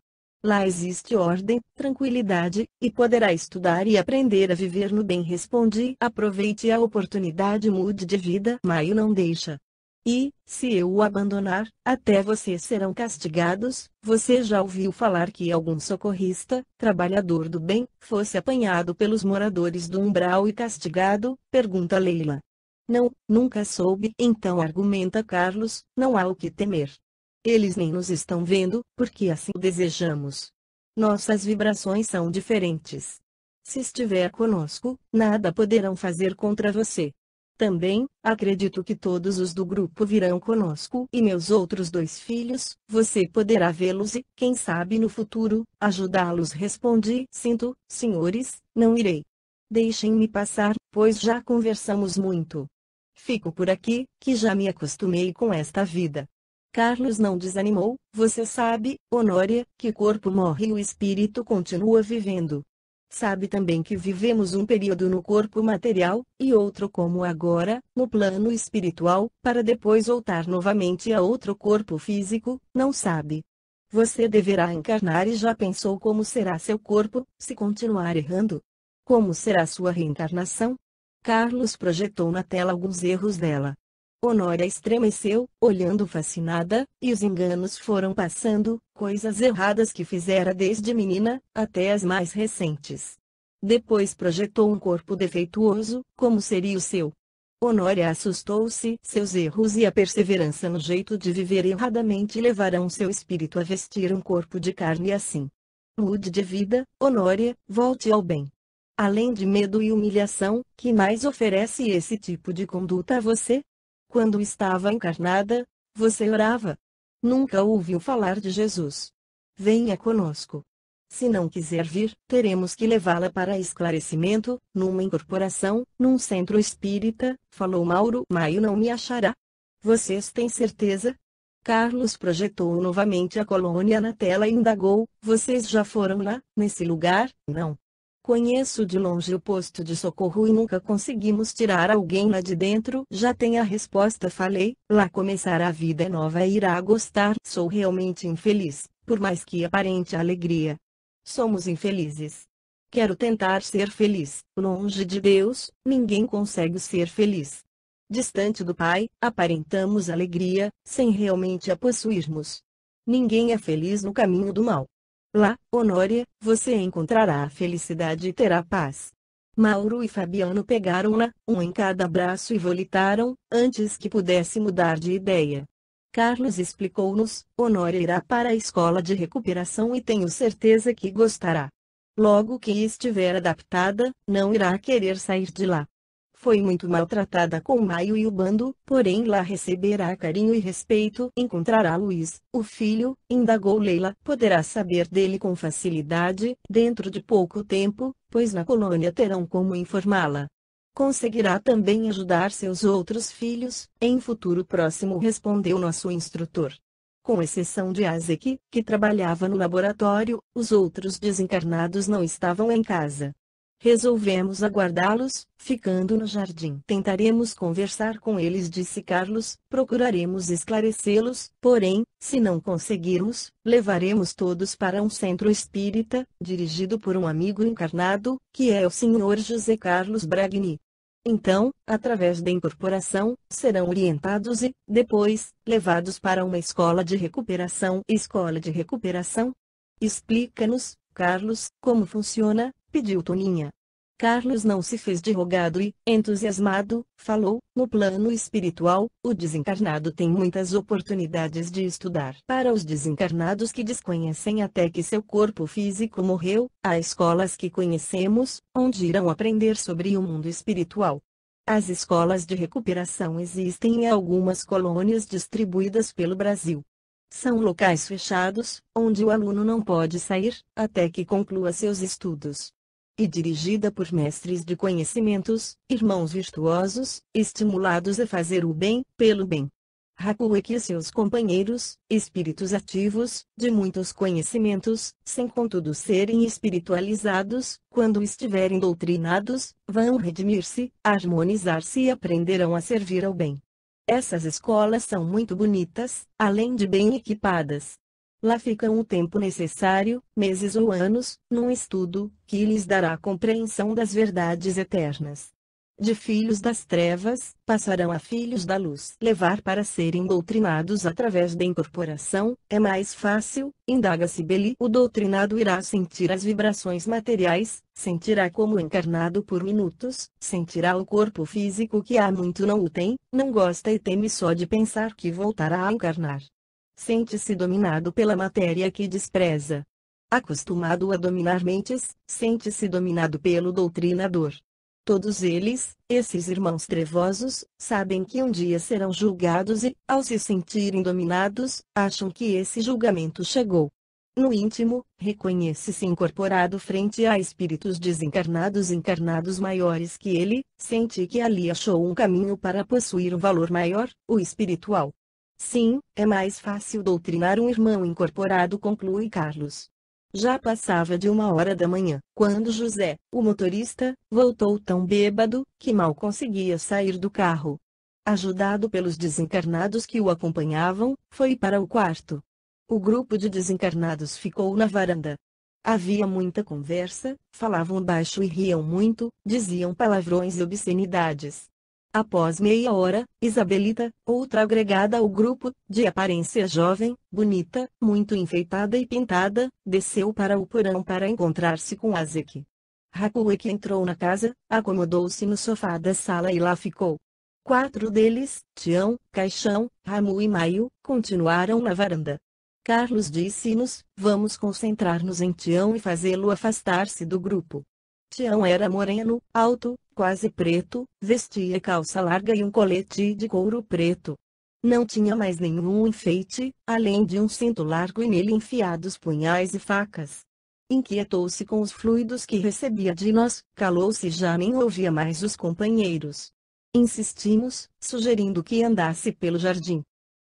Lá existe ordem, tranquilidade, e poderá estudar e aprender a viver no bem. Respondi. Aproveite a oportunidade, mude de vida. Maio não deixa. E, se eu o abandonar, até vocês serão castigados. Você já ouviu falar que algum socorrista, trabalhador do bem, fosse apanhado pelos moradores do umbral e castigado? Pergunta Leila. Não, nunca soube. Então argumenta Carlos, não há o que temer. Eles nem nos estão vendo, porque assim o desejamos. Nossas vibrações são diferentes. Se estiver conosco, nada poderão fazer contra você. Também, acredito que todos os do grupo virão conosco e meus outros 2 filhos, você poderá vê-los e, quem sabe no futuro, ajudá-los. Respondi. Sinto, senhores, não irei. Deixem-me passar, pois já conversamos muito. Fico por aqui, que já me acostumei com esta vida. Carlos não desanimou. Você sabe, Honória, que o corpo morre e o espírito continua vivendo. Sabe também que vivemos um período no corpo material, e outro como agora, no plano espiritual, para depois voltar novamente a outro corpo físico? Não sabe. Você deverá encarnar e já pensou como será seu corpo, se continuar errando? Como será sua reencarnação? Carlos projetou na tela alguns erros dela. Honória estremeceu, olhando fascinada, e os enganos foram passando, coisas erradas que fizera desde menina, até as mais recentes. Depois projetou um corpo defeituoso, como seria o seu. Honória assustou-se, seus erros e a perseverança no jeito de viver erradamente levarão seu espírito a vestir um corpo de carne assim. Mude de vida, Honória, volte ao bem. Além de medo e humilhação, que mais oferece esse tipo de conduta a você? Quando estava encarnada, você orava. Nunca ouviu falar de Jesus. Venha conosco. Se não quiser vir, teremos que levá-la para esclarecimento, numa incorporação, num centro espírita, falou Mauro. Maio não me achará. Vocês têm certeza? Carlos projetou novamente a colônia na tela e indagou: vocês já foram lá, nesse lugar? Não. Conheço de longe o posto de socorro e nunca conseguimos tirar alguém lá de dentro. Já tem a resposta, falei. Lá começará a vida nova e irá gostar. Sou realmente infeliz, por mais que aparente alegria. Somos infelizes. Quero tentar ser feliz. Longe de Deus, ninguém consegue ser feliz. Distante do Pai, aparentamos alegria, sem realmente a possuirmos. Ninguém é feliz no caminho do mal. Lá, Honória, você encontrará a felicidade e terá paz. Mauro e Fabiano pegaram-na, um em cada braço e volitaram, antes que pudesse mudar de ideia. Carlos explicou-nos: Honória irá para a escola de recuperação e tenho certeza que gostará. Logo que estiver adaptada, não irá querer sair de lá. Foi muito maltratada com Maio e o bando, porém lá receberá carinho e respeito. Encontrará Luiz, o filho, indagou Leila. Poderá saber dele com facilidade, dentro de pouco tempo, pois na colônia terão como informá-la. Conseguirá também ajudar seus outros filhos, em futuro próximo, respondeu nosso instrutor. Com exceção de Azek, que trabalhava no laboratório, os outros desencarnados não estavam em casa. Resolvemos aguardá-los, ficando no jardim. Tentaremos conversar com eles, disse Carlos, procuraremos esclarecê-los, porém, se não conseguirmos, levaremos todos para um centro espírita, dirigido por um amigo encarnado, que é o Sr. José Carlos Bragni. Então, através da incorporação, serão orientados e, depois, levados para uma escola de recuperação. Escola de recuperação? Explica-nos, Carlos, como funciona, pediu Toninha. Carlos não se fez de rogado e, entusiasmado, falou: no plano espiritual, o desencarnado tem muitas oportunidades de estudar. Para os desencarnados que desconhecem até que seu corpo físico morreu, há escolas que conhecemos, onde irão aprender sobre o mundo espiritual. As escolas de recuperação existem em algumas colônias distribuídas pelo Brasil. São locais fechados, onde o aluno não pode sair, até que conclua seus estudos. E dirigida por mestres de conhecimentos, irmãos virtuosos, estimulados a fazer o bem, pelo bem. Hakueki e seus companheiros, espíritos ativos, de muitos conhecimentos, sem contudo serem espiritualizados, quando estiverem doutrinados, vão redimir-se, harmonizar-se e aprenderão a servir ao bem. Essas escolas são muito bonitas, além de bem equipadas. Lá ficam o tempo necessário, meses ou anos, num estudo, que lhes dará a compreensão das verdades eternas. De filhos das trevas, passarão a filhos da luz. Levar para serem doutrinados através da incorporação, é mais fácil, indaga Cibele. O doutrinado irá sentir as vibrações materiais, sentirá como encarnado por minutos, sentirá o corpo físico que há muito não o tem, não gosta e teme só de pensar que voltará a encarnar. Sente-se dominado pela matéria que despreza. Acostumado a dominar mentes, sente-se dominado pelo doutrinador. Todos eles, esses irmãos trevosos, sabem que um dia serão julgados e, ao se sentirem dominados, acham que esse julgamento chegou. No íntimo, reconhece-se incorporado frente a espíritos desencarnados, encarnados maiores que ele, sente que ali achou um caminho para possuir um valor maior, o espiritual. Sim, é mais fácil doutrinar um irmão incorporado, conclui Carlos. Já passava de 1h da manhã, quando José, o motorista, voltou tão bêbado, que mal conseguia sair do carro. Ajudado pelos desencarnados que o acompanhavam, foi para o quarto. O grupo de desencarnados ficou na varanda. Havia muita conversa, falavam baixo e riam muito, diziam palavrões e obscenidades. Após meia hora, Isabelita, outra agregada ao grupo, de aparência jovem, bonita, muito enfeitada e pintada, desceu para o porão para encontrar-se com Azek. Hakuek entrou na casa, acomodou-se no sofá da sala e lá ficou. 4 deles, Tião, Caixão, Ramu e Maio, continuaram na varanda. Carlos disse-nos: vamos concentrar-nos em Tião e fazê-lo afastar-se do grupo. Tião era moreno, alto, quase preto, vestia calça larga e um colete de couro preto. Não tinha mais nenhum enfeite, além de um cinto largo e nele enfiados punhais e facas. Inquietou-se com os fluidos que recebia de nós, calou-se e já nem ouvia mais os companheiros. Insistimos, sugerindo que andasse pelo jardim.